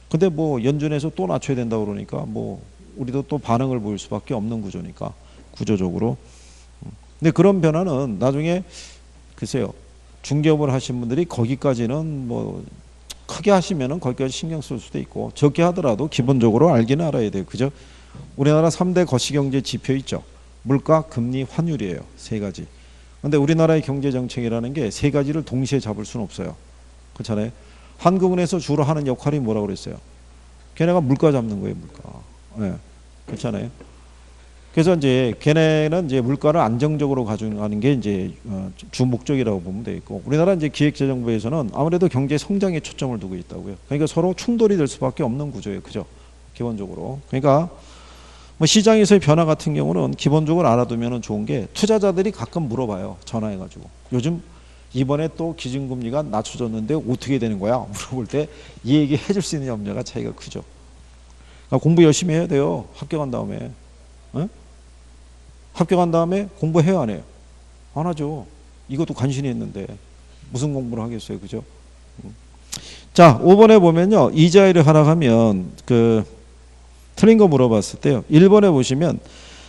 근데 뭐 연준에서 또 낮춰야 된다고 그러니까 뭐 우리도 또 반응을 보일 수밖에 없는 구조니까 구조적으로. 근데 그런 변화는 나중에 글쎄요. 중개업을 하신 분들이 거기까지는 뭐 크게 하시면은 거기까지 신경 쓸 수도 있고 적게 하더라도 기본적으로 알기는 알아야 돼요. 그죠? 우리나라 3대 거시경제 지표 있죠. 물가, 금리, 환율이에요. 세 가지. 근데 우리나라의 경제 정책이라는 게 세 가지를 동시에 잡을 수는 없어요. 그렇잖아요. 한국은행에서 주로 하는 역할이 뭐라고 그랬어요? 걔네가 물가 잡는 거예요, 물가. 네. 그렇잖아요. 그래서 이제 걔네는 이제 물가를 안정적으로 가져가는 게 이제 주 목적이라고 보면 되겠고, 우리나라 이제 기획재정부에서는 아무래도 경제 성장에 초점을 두고 있다고요. 그러니까 서로 충돌이 될 수밖에 없는 구조예요, 그죠? 기본적으로. 그러니까 뭐 시장에서의 변화 같은 경우는 기본적으로 알아두면 좋은 게, 투자자들이 가끔 물어봐요, 전화해가지고. 요즘 이번에 또 기준금리가 낮춰졌는데 어떻게 되는 거야? 물어볼 때 이 얘기 해줄 수 있는 염려가 차이가 크죠. 그러니까 공부 열심히 해야 돼요. 합격한 다음에. 어? 합격한 다음에 공부해야 안 해요? 안 하죠. 이것도 간신히 했는데 무슨 공부를 하겠어요, 그죠? 자, 5번에 보면요, 이자율이 하락하면 틀린 거 물어봤을 때요, 1번에 보시면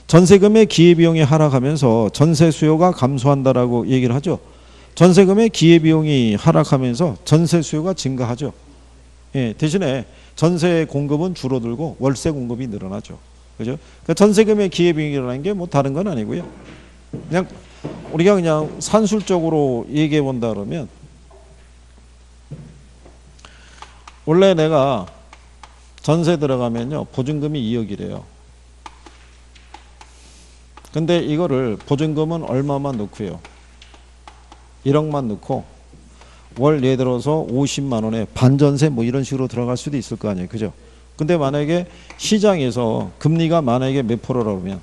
전세금의 기회비용이 하락하면서 전세 수요가 감소한다라고 얘기를 하죠. 전세금의 기회비용이 하락하면서 전세 수요가 증가하죠. 예, 대신에 전세 공급은 줄어들고 월세 공급이 늘어나죠. 그죠? 그러니까 전세금의 기회비용이라는 게 뭐 다른 건 아니고요. 그냥 우리가 그냥 산술적으로 얘기해 본다 그러면, 원래 내가 전세 들어가면요, 보증금이 2억이래요. 근데 이거를 보증금은 얼마만 넣고요, 1억만 넣고 월 예를 들어서 50만 원에 반전세 뭐 이런 식으로 들어갈 수도 있을 거 아니에요, 그죠? 근데 만약에 시장에서 금리가 만약에 몇 프로라고 하면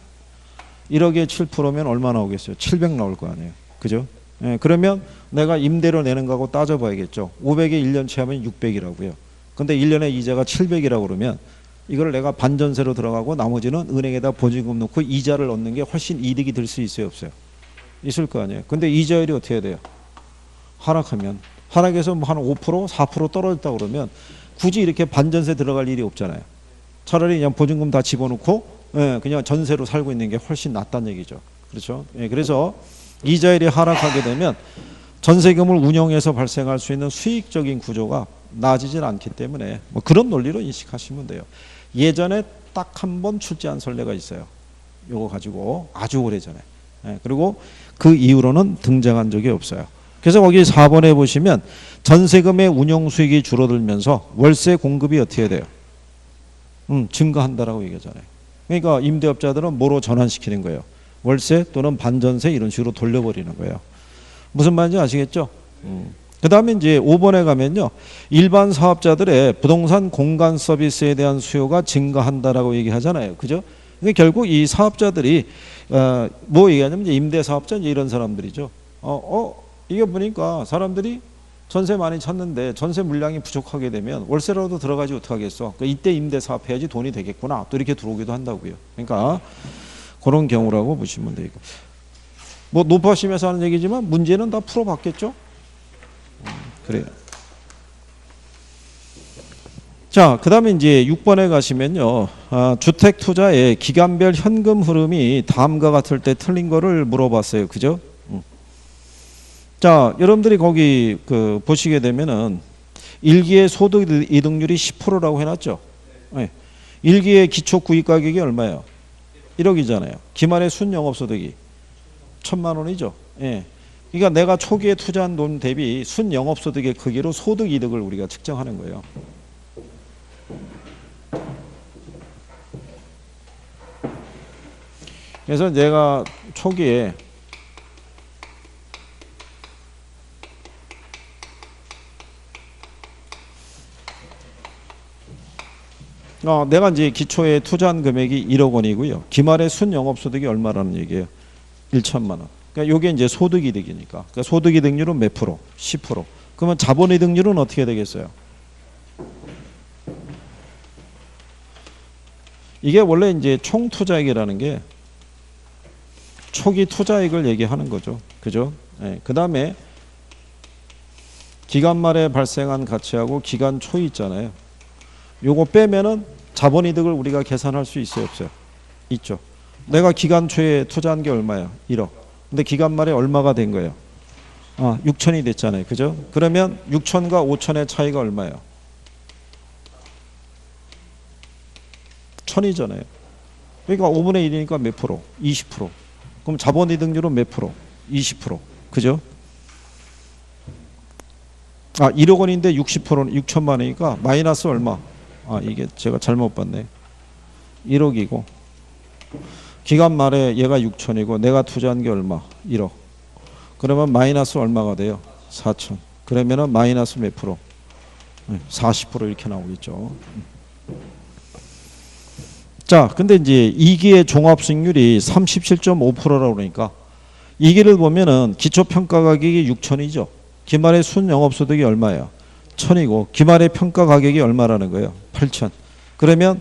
1억에 7%면 얼마 나오겠어요? 700 나올 거 아니에요, 그죠? 예, 그러면 내가 임대료 내는 거하고 따져봐야겠죠. 500에 1년치 하면 600이라고요. 근데 1년에 이자가 700이라고 그러면 이걸 내가 반전세로 들어가고 나머지는 은행에다 보증금 넣고 이자를 얻는 게 훨씬 이득이 될 수 있어요, 없어요? 있을 거 아니에요. 근데 이자율이 어떻게 돼요? 하락하면, 하락해서 뭐 한 5%, 4% 떨어졌다 그러면 굳이 이렇게 반전세 들어갈 일이 없잖아요. 차라리 그냥 보증금 다 집어넣고 그냥 전세로 살고 있는 게 훨씬 낫다는 얘기죠. 그렇죠? 예, 그래서 이자율이 하락하게 되면 전세금을 운영해서 발생할 수 있는 수익적인 구조가 나아지질 않기 때문에 뭐 그런 논리로 인식하시면 돼요. 예전에 딱 한 번 출제한 선례가 있어요. 요거 가지고 아주 오래전에. 예, 그리고 그 이후로는 등장한 적이 없어요. 그래서 거기 4번에 보시면 전세금의 운용 수익이 줄어들면서 월세 공급이 어떻게 돼요? 증가한다라고 얘기하잖아요. 그러니까 임대업자들은 뭐로 전환시키는 거예요? 월세 또는 반전세 이런 식으로 돌려버리는 거예요. 무슨 말인지 아시겠죠? 그 다음에 이제 5번에 가면요, 일반 사업자들의 부동산 공간 서비스에 대한 수요가 증가한다라고 얘기하잖아요, 그죠? 근데 결국 이 사업자들이 뭐 얘기하냐면 이제 임대사업자 이런 사람들이죠. 이게 보니까 사람들이 전세 많이 찾는데 전세 물량이 부족하게 되면 월세라도 들어가지 어떡하겠어. 그러니까 이때 임대 사업해야지 돈이 되겠구나. 또 이렇게 들어오기도 한다고요. 그러니까 그런 경우라고 보시면 되고. 뭐 높아심에서 하는 얘기지만 문제는 다 풀어봤겠죠. 그래요. 자, 그 다음에 이제 6번에 가시면요, 주택 투자의 기간별 현금 흐름이 다음과 같을 때 틀린 거를 물어봤어요, 그죠? 자, 여러분들이 거기 보시게 되면은 1기의 소득 이득률이 10%라고 해놨죠. 네. 1기의 기초 구입 가격이 얼마예요? 1억이잖아요. 기말의 순영업소득이 1,000만 원이죠. 예. 그러니까 내가 초기에 투자한 돈 대비 순영업소득의 크기로 소득 이득을 우리가 측정하는 거예요. 그래서 내가 초기에 내가 이제 기초에 투자한 금액이 1억 원이고요. 기말의 순영업소득이 얼마라는 얘기예요? 1천만 원. 그러니까 이게 이제 소득이득이니까. 그러니까 소득이득률은 몇 프로? 10%. 그러면 자본이득률은 어떻게 되겠어요? 이게 원래 이제 총투자액이라는 게 초기 투자액을 얘기하는 거죠. 그죠? 네. 그 다음에 기간 말에 발생한 가치하고 기간 초이 있잖아요. 요거 빼면은 자본이득을 우리가 계산할 수 있어요, 없어요? 있죠. 내가 기간 초에 투자한 게 얼마예요? 1억. 근데 기간 말에 얼마가 된 거예요? 6천이 됐잖아요. 그죠? 그러면 6천과 5천의 차이가 얼마예요? 1000이잖아요. 그러니까 5분의 1이니까 몇 프로? 20%. 그럼 자본이득률은 몇 프로? 20%. 그죠? 아, 1억 원인데 60%는 6천만 원이니까 마이너스 얼마? 아, 이게 제가 잘못 봤네. 1억이고 기간 말에 얘가 6천이고 내가 투자한 게 얼마? 1억. 그러면 마이너스 얼마가 돼요? 4천. 그러면은 마이너스 몇 프로? 40% 이렇게 나오겠죠. 자, 근데 이제 2기의 종합수익률이 37.5%라고 그러니까 2기를 보면은 기초평가 가격이 6천이죠. 기말의 순영업소득이 얼마예요? 1,000이고 기말의 평가 가격이 얼마라는 거예요? 8천. 그러면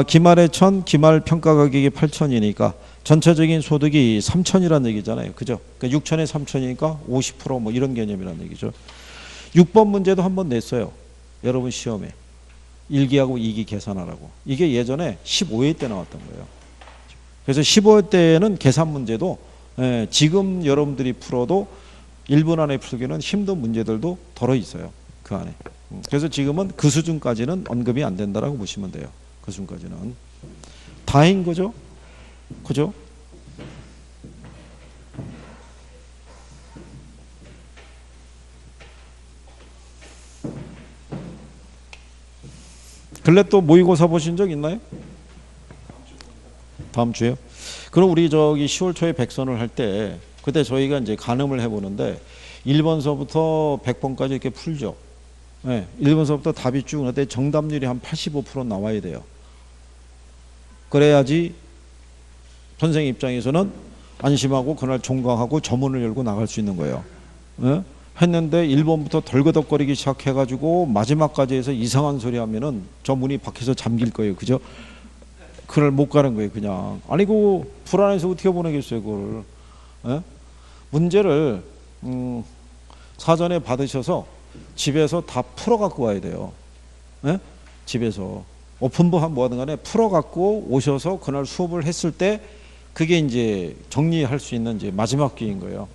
기말의 1,000, 기말 평가 가격이 8천이니까 전체적인 소득이 3천이라는 얘기잖아요. 그죠? 그러니까 6천에 3천이니까 50%뭐 이런 개념이라는 얘기죠. 6번 문제도 한번 냈어요. 여러분 시험에. 1기하고 2기 계산하라고. 이게 예전에 15회 때 나왔던 거예요. 그래서 15회 때는 계산 문제도 지금 여러분들이 풀어도 1분 안에 풀기는 힘든 문제들도 덜어 있어요. 그 안에. 그래서 지금은 그 수준까지는 언급이 안 된다라고 보시면 돼요. 그 수준까지는. 다인 거죠? 그죠? 근래 또 모의고사 보신 적 있나요? 다음 주에요? 그럼 우리 저기 10월 초에 백선을 할 때 그때 저희가 이제 가늠을 해보는데 1번서부터 100번까지 이렇게 풀죠. 네, 1번서부터 답이 쭉 나올 때 정답률이 한 85% 나와야 돼요. 그래야지 선생 입장에서는 안심하고 그날 종강하고 저문을 열고 나갈 수 있는 거예요. 네? 했는데 1번부터 덜거덕거리기 시작해가지고 마지막까지 해서 이상한 소리 하면은 저 문이 밖에서 잠길 거예요. 그죠? 그날 못 가는 거예요. 그냥. 아니 그 불안해서 어떻게 보내겠어요. 그걸. 에? 문제를 사전에 받으셔서 집에서 다 풀어 갖고 와야 돼요. 에? 집에서 오픈부 뭐하든 간에 풀어 갖고 오셔서 그날 수업을 했을 때 그게 이제 정리할 수 있는 이제 마지막 기회인 거예요.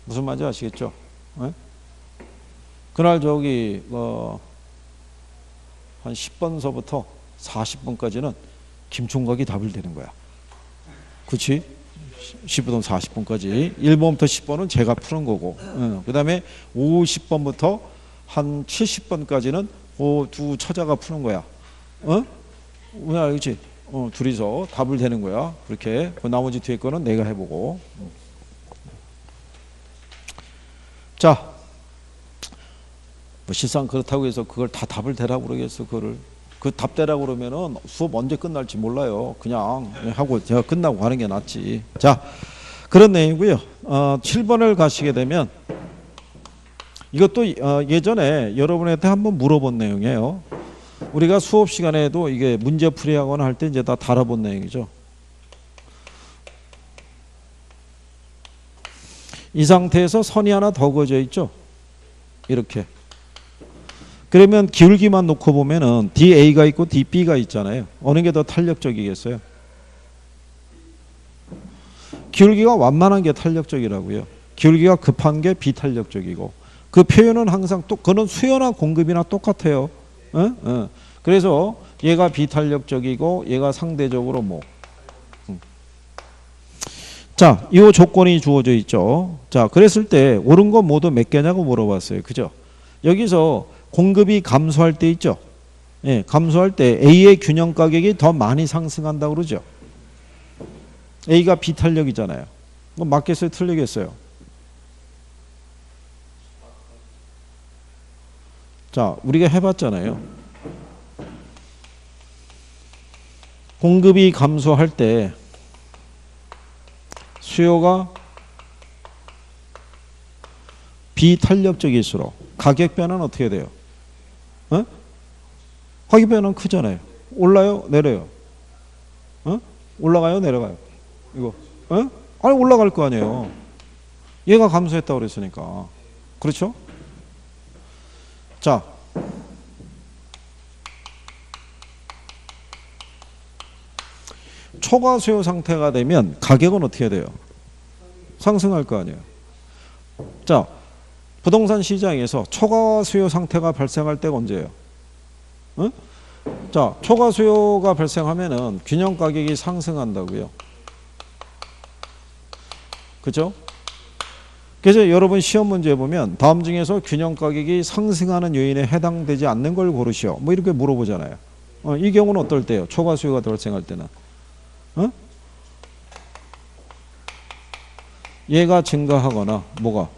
무슨 말인지 아시겠죠? 에? 그날 저기 한 10번서부터 40번까지는 김총각이 답을 대는 거야. 그렇지? 10번부터 40번까지 1번부터 10번은 제가 푸는 거고 그 다음에 50번부터 한 70번까지는 두 처자가 푸는 거야. 왜 알겠지? 둘이서 답을 대는 거야. 그렇게 나머지 뒤에 거는 내가 해보고. 자, 뭐 실상 그렇다고 해서 그걸 다 답을 대라고 그러겠어. 그거를 그 답 대라고 그러면은 수업 언제 끝날지 몰라요. 그냥 하고 제가 끝나고 가는 게 낫지. 자, 그런 내용이고요. 7번을 가시게 되면 이것도 예전에 여러분한테 한번 물어본 내용이에요. 우리가 수업 시간에도 이게 문제 풀이하거나 할 때 이제 다 다뤄본 내용이죠. 이 상태에서 선이 하나 더 그어져 있죠. 이렇게. 그러면 기울기만 놓고 보면은 DA가 있고 DB가 있잖아요. 어느 게 더 탄력적이겠어요? 기울기가 완만한 게 탄력적이라고요. 기울기가 급한 게 비탄력적이고. 그 표현은 항상 그거는 수요나 공급이나 똑같아요. 그래서 얘가 비탄력적이고 얘가 상대적으로 뭐. 자, 이 조건이 주어져 있죠. 자, 그랬을 때 옳은 건 모두 몇 개냐고 물어봤어요. 그죠? 여기서 공급이 감소할 때 있죠. 예, 감소할 때 A의 균형 가격이 더 많이 상승한다고 그러죠. A가 비탄력이잖아요. 그럼 맞겠어요? 틀리겠어요? 자, 우리가 해봤잖아요. 공급이 감소할 때 수요가 비탄력적일수록 가격 변화는 어떻게 돼요? 가격 변화는 크잖아요. 올라요? 내려요? 올라가요? 내려가요? 이거 아니 올라갈 거 아니에요. 얘가 감소했다고 그랬으니까. 그렇죠? 자, 초과 수요 상태가 되면 가격은 어떻게 돼요? 상승할 거 아니에요. 자, 부동산 시장에서 초과 수요 상태가 발생할 때가 언제예요? 자, 초과 수요가 발생하면은 균형 가격이 상승한다고요. 그죠? 그래서 여러분 시험 문제 보면 다음 중에서 균형 가격이 상승하는 요인에 해당되지 않는 걸 고르시오. 뭐 이렇게 물어보잖아요. 이 경우는 어떨 때요? 초과 수요가 발생할 때는. 얘가 증가하거나 뭐가?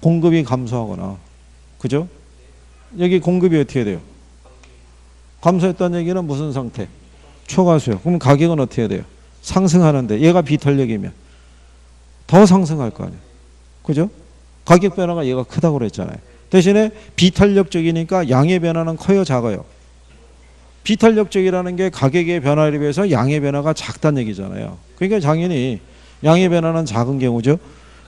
공급이 감소하거나. 그죠? 여기 공급이 어떻게 돼요? 감소했다는 얘기는 무슨 상태? 초과 수요. 그럼 가격은 어떻게 돼요? 상승하는데 얘가 비탄력이면 더 상승할 거 아니에요. 그죠? 가격 변화가 얘가 크다고 그랬잖아요. 대신에 비탄력적이니까 양의 변화는 커요, 작아요? 비탄력적이라는 게 가격의 변화에 비해서 양의 변화가 작다는 얘기잖아요. 그러니까 당연히 양의 변화는 작은 경우죠.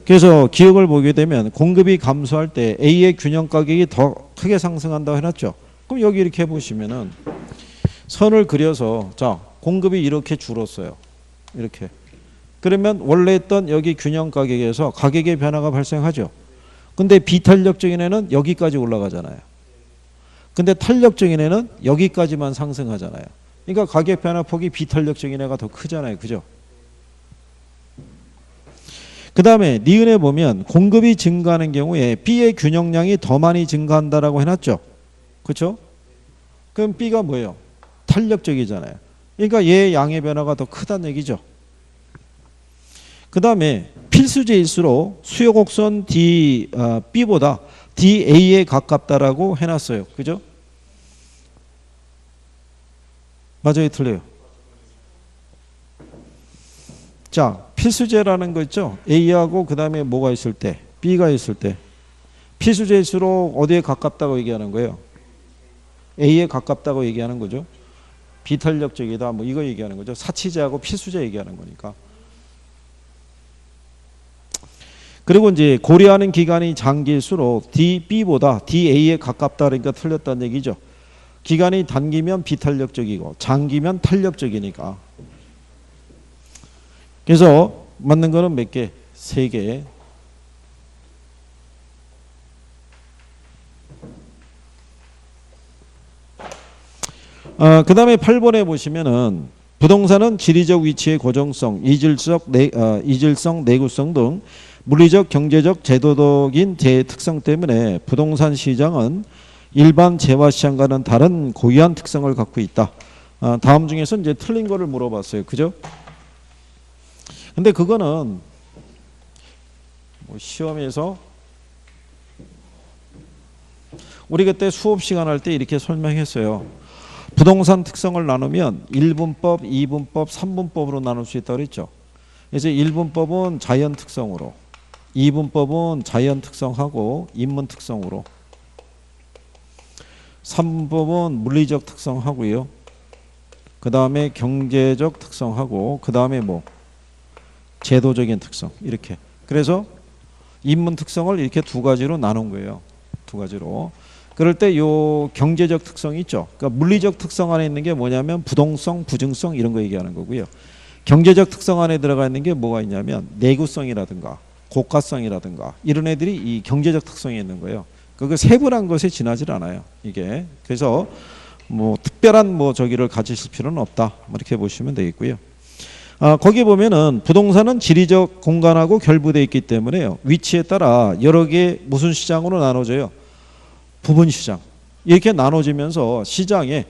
그래서 기억을 보게 되면 공급이 감소할 때 A의 균형 가격이 더 크게 상승한다고 해놨죠. 그럼 여기 이렇게 해보시면은 선을 그려서 자 공급이 이렇게 줄었어요. 이렇게. 그러면 원래 있던 여기 균형 가격에서 가격의 변화가 발생하죠. 근데 비탄력적인 애는 여기까지 올라가잖아요. 근데 탄력적인 애는 여기까지만 상승하잖아요. 그러니까 가격 변화폭이 비탄력적인 애가 더 크잖아요. 그죠? 그 다음에 니은에 보면 공급이 증가하는 경우에 B의 균형량이 더 많이 증가한다라고 해놨죠. 그렇죠? 그럼 B가 뭐예요? 탄력적이잖아요. 그러니까 얘의 양의 변화가 더 크다는 얘기죠. 그 다음에 필수제일수록 수요 곡선 B보다 DA에 가깝다라고 해놨어요. 그죠? 맞아요, 틀려요? 자, 필수제라는 거 있죠? A하고 그 다음에 뭐가 있을 때? B가 있을 때. 필수제일수록 어디에 가깝다고 얘기하는 거예요? A에 가깝다고 얘기하는 거죠. 비탄력적이다 뭐 이거 얘기하는 거죠. 사치제하고 필수제 얘기하는 거니까. 그리고 이제 고려하는 기간이 장기일수록 B보다 DA에 가깝다 그러니까 틀렸다는 얘기죠. 기간이 단기면 비탄력적이고 장기면 탄력적이니까. 그래서 맞는 거는 몇 개? 3개. 그 다음에 8번에 보시면은 부동산은 지리적 위치의 고정성, 이질성, 내구성 등 물리적, 경제적, 제도적인 특성 때문에 부동산 시장은 일반 재화시장과는 다른 고유한 특성을 갖고 있다. 다음 중에서 이제 틀린 거를 물어봤어요. 그죠? 근데 그거는 뭐 시험에서 우리 그때 수업 시간 할 때 이렇게 설명했어요. 부동산 특성을 나누면 1분법, 2분법, 3분법으로 나눌 수 있다고 그랬죠. 그래서 1분법은 자연 특성으로, 2분법은 자연 특성하고 인문 특성으로, 3분법은 물리적 특성하고요. 그 다음에 경제적 특성하고 그 다음에 뭐 제도적인 특성 이렇게. 그래서 인문 특성을 이렇게 두 가지로 나눈 거예요. 두 가지로. 그럴 때 요 경제적 특성이 있죠. 그러니까 물리적 특성 안에 있는 게 뭐냐면 부동성, 부증성 이런 거 얘기하는 거고요. 경제적 특성 안에 들어가 있는 게 뭐가 있냐면 내구성이라든가 고가성이라든가 이런 애들이 이 경제적 특성이 있는 거예요. 그 세분한 것에 지나질 않아요. 이게. 그래서 뭐 특별한 뭐 저기를 가지실 필요는 없다. 이렇게 보시면 되겠고요. 거기 보면은 부동산은 지리적 공간하고 결부되어 있기 때문에요. 위치에 따라 여러 개 무슨 시장으로 나눠져요? 부분 시장. 이렇게 나눠지면서 시장에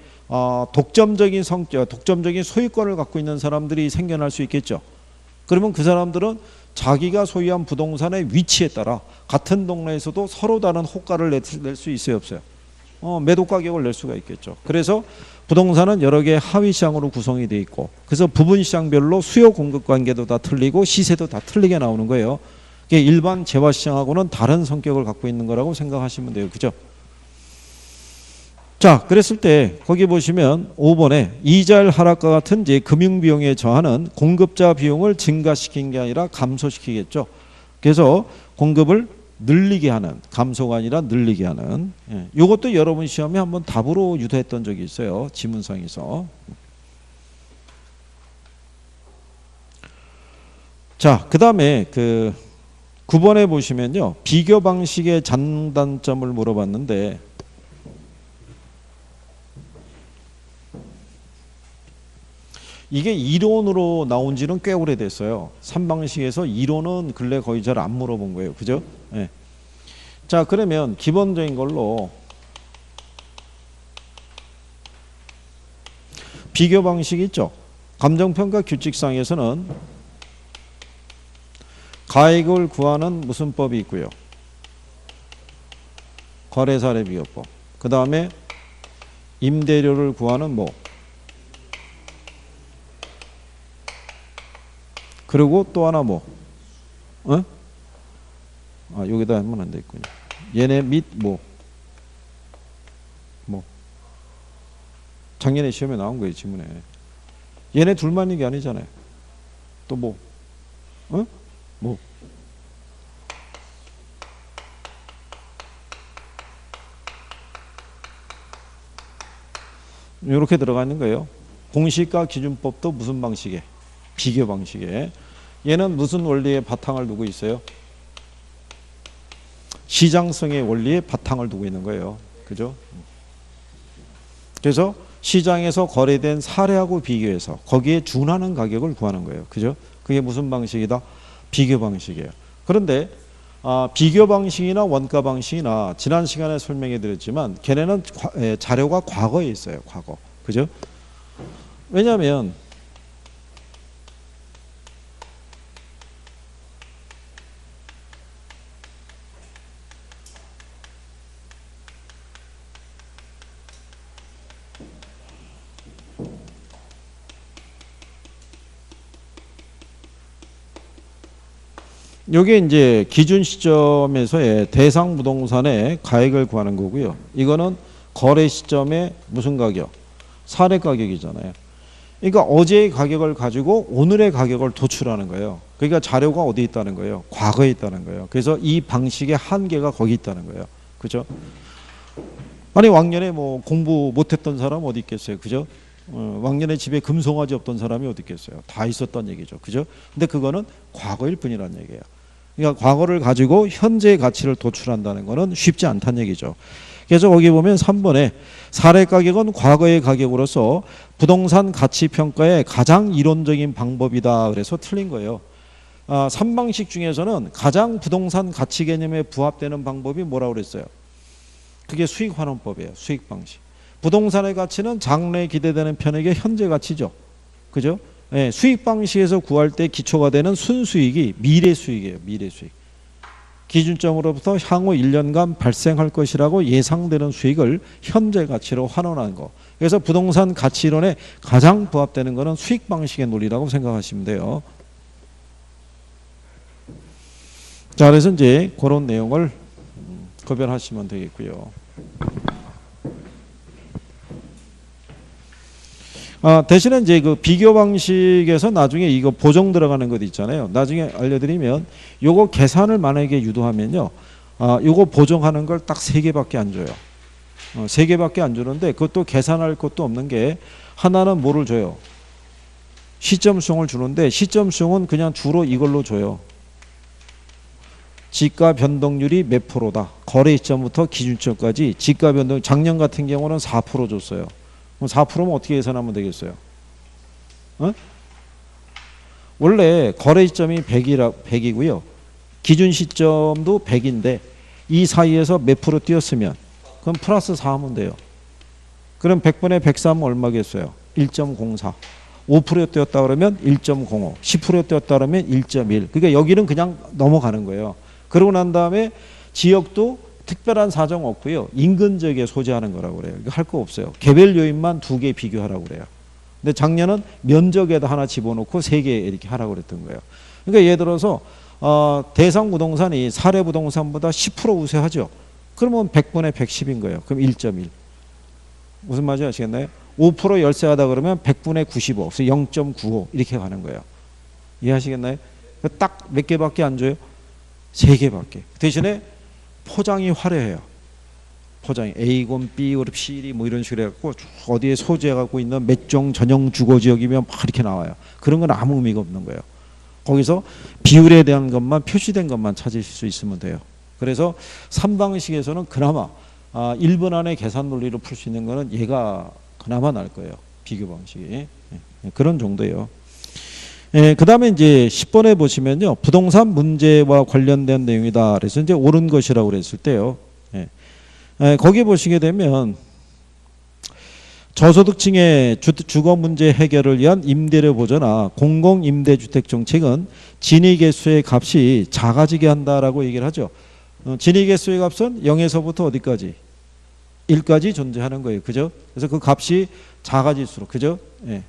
독점적인 성격, 독점적인 소유권을 갖고 있는 사람들이 생겨날 수 있겠죠. 그러면 그 사람들은 자기가 소유한 부동산의 위치에 따라 같은 동네에서도 서로 다른 호가를 낼 수 있어요, 없어요? 매도 가격을 낼 수가 있겠죠. 그래서 부동산은 여러 개의 하위 시장으로 구성이 되어 있고, 그래서 부분 시장별로 수요 공급 관계도 다 틀리고 시세도 다 틀리게 나오는 거예요. 이게 일반 재화 시장하고는 다른 성격을 갖고 있는 거라고 생각하시면 돼요. 그죠? 자, 그랬을 때 거기 보시면 5번에 이자율 하락과 같은 이제 금융비용에 저하는 공급자 비용을 증가시킨 게 아니라 감소시키겠죠. 그래서 공급을 늘리게 하는, 감소가 아니라 늘리게 하는. 이것도 여러분 시험에 한번 답으로 유도했던 적이 있어요. 지문상에서. 자, 그 다음에 그 9번에 보시면요. 비교 방식의 장단점을 물어봤는데 이게 이론으로 나온 지는 꽤 오래됐어요. 3방식에서 이론은 근래 거의 잘 안 물어본 거예요. 그죠? 예. 자, 그러면 기본적인 걸로 비교 방식이 있죠. 감정평가 규칙상에서는 가액을 구하는 무슨 법이 있고요. 거래사례 비교법. 그 다음에 임대료를 구하는 뭐. 그리고 또 하나 뭐. 어? 아, 여기다 하면 안 되겠군요. 얘네 및 뭐. 뭐. 작년에 시험에 나온 거예요, 지문에. 얘네 둘만 있는 게 아니잖아요. 또 뭐. 어? 뭐. 이렇게 들어가 있는 거예요. 공시가 기준법도 무슨 방식에? 비교 방식에. 얘는 무슨 원리의 바탕을 두고 있어요? 시장성의 원리의 바탕을 두고 있는 거예요. 그죠? 그래서 시장에서 거래된 사례하고 비교해서 거기에 준하는 가격을 구하는 거예요. 그죠? 그게 무슨 방식이다? 비교 방식이에요. 그런데 비교 방식이나 원가 방식이나 지난 시간에 설명해 드렸지만 걔네는 자료가 과거에 있어요. 과거. 그죠? 왜냐하면 요게 이제 기준 시점에서의 대상 부동산의 가액을 구하는 거고요. 이거는 거래 시점의 무슨 가격? 사례 가격이잖아요. 그러니까 어제의 가격을 가지고 오늘의 가격을 도출하는 거예요. 그러니까 자료가 어디 있다는 거예요? 과거에 있다는 거예요. 그래서 이 방식의 한계가 거기 있다는 거예요. 그죠? 아니 왕년에 뭐 공부 못했던 사람 어디 있겠어요? 그죠? 왕년에 집에 금송아지 없던 사람이 어디 있겠어요? 다 있었던 얘기죠. 그죠? 근데 그거는 과거일 뿐이라는 얘기예요. 그러니까 과거를 가지고 현재의 가치를 도출한다는 거는 쉽지 않다는 얘기죠. 그래서 거기 보면 3번에 사례 가격은 과거의 가격으로서 부동산 가치 평가의 가장 이론적인 방법이다. 그래서 틀린 거예요. 3방식 중에서는 가장 부동산 가치 개념에 부합되는 방법이 뭐라고 그랬어요? 그게 수익 환원법이에요. 수익 방식. 부동산의 가치는 장래에 기대되는 편익의 현재 가치죠. 그죠? 네, 수익 방식에서 구할 때 기초가 되는 순수익이 미래 수익이에요. 미래 수익. 기준점으로부터 향후 1년간 발생할 것이라고 예상되는 수익을 현재 가치로 환원하는 거. 그래서 부동산 가치 이론에 가장 부합되는 것은 수익 방식의 논리라고 생각하시면 돼요. 자, 그래서 이제 그런 내용을 구별하시면 되겠고요. 대신에 이제 그 비교 방식에서 나중에 이거 보정 들어가는 것 있잖아요. 나중에 알려드리면 요거 계산을 만약에 유도하면요. 요거 보정하는 걸 딱 3개밖에 안 줘요. 3개밖에 안 주는데 그것도 계산할 것도 없는 게 하나는 뭐를 줘요? 시점 수용을 주는데 시점 수용은 그냥 주로 이걸로 줘요. 지가 변동률이 몇 프로다. 거래 시점부터 기준점까지 지가 변동 작년 같은 경우는 4% 줬어요. 그럼 4%면 어떻게 계산하면 되겠어요? 원래 거래 시점이 100이고요. 기준 시점도 100인데 이 사이에서 몇 프로 뛰었으면 그럼 플러스 4 하면 돼요. 그럼 100분의 103은 얼마겠어요? 1.04. 5% 뛰었다 그러면 1.05. 10% 뛰었다 그러면 1.1. 그러니까 여기는 그냥 넘어가는 거예요. 그러고 난 다음에 지역도 특별한 사정 없고요. 인근 지역에 소재하는 거라고 그래요. 이거 할 거 없어요. 개별 요인만 2개 비교하라고 그래요. 근데 작년은 면적에다 하나 집어넣고 3개 이렇게 하라고 그랬던 거예요. 그러니까 예를 들어서 대상 부동산이 사례 부동산보다 10% 우세하죠. 그러면 100분의 110인 거예요. 그럼 1.1. 무슨 말인지 아시겠나요? 5% 열세하다 그러면 100분의 95. 그래서 0.95 이렇게 가는 거예요. 이해하시겠나요? 딱 몇 개밖에 안 줘요? 3개밖에. 대신에 포장이 화려해요. 포장이 A군, B그룹, C리 뭐 이런 식으로 해갖고 어디에 소재하고 있는 몇 종 전용 주거 지역이면 막 이렇게 나와요. 그런 건 아무 의미가 없는 거예요. 거기서 비율에 대한 것만 표시된 것만 찾으실 수 있으면 돼요. 그래서 3방식에서는 그나마 1분 안에 계산 논리로 풀 수 있는 거는 얘가 그나마 나을 거예요. 비교 방식이. 그런 정도예요. 예, 그 다음에 이제 10번에 보시면요. 부동산 문제와 관련된 내용이다. 그래서 이제 옳은 것이라고 그랬을 때요. 예. 예, 거기 보시게 되면 저소득층의 주거 문제 해결을 위한 임대료 보조나 공공임대주택 정책은 진입개수의 값이 작아지게 한다라고 얘기를 하죠. 진입개수의 값은 0에서부터 어디까지? 1까지 존재하는 거예요. 그죠? 그래서 그 값이 작아질수록, 그죠? 예.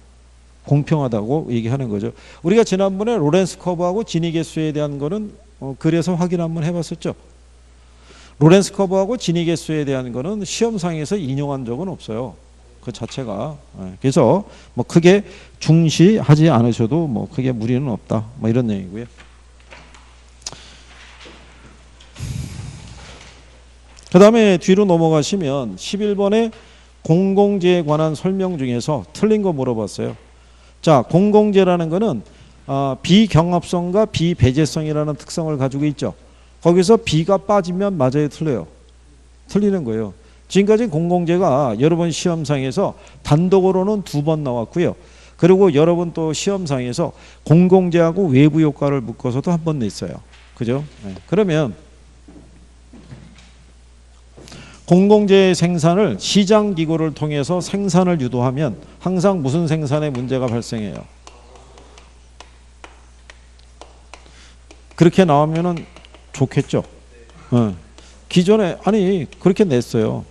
공평하다고 얘기하는 거죠. 우리가 지난번에 로렌스 커브하고 진입개수에 대한 거는 그래서 확인 한번 해봤었죠. 로렌스 커브하고 진입개수에 대한 거는 시험상에서 인용한 적은 없어요. 그 자체가. 그래서 뭐 크게 중시하지 않으셔도 뭐 크게 무리는 없다. 뭐 이런 내용이고요. 그 다음에 뒤로 넘어가시면 11번에 공공재에 관한 설명 중에서 틀린 거 물어봤어요. 자, 공공재라는 거는 비경합성과 비배제성이라는 특성을 가지고 있죠. 거기서 비가 빠지면 맞아요, 틀려요? 틀리는 거예요. 지금까지 공공재가 여러분 시험상에서 단독으로는 2번 나왔고요. 그리고 여러분 또 시험상에서 공공재하고 외부 효과를 묶어서도 한 번 냈어요. 그죠? 네. 그러면 공공재의 생산을 시장기구를 통해서 생산을 유도하면 항상 무슨 생산에 문제가 발생해요? 그렇게 나오면은 좋겠죠. 기존에 아니 그렇게 냈어요.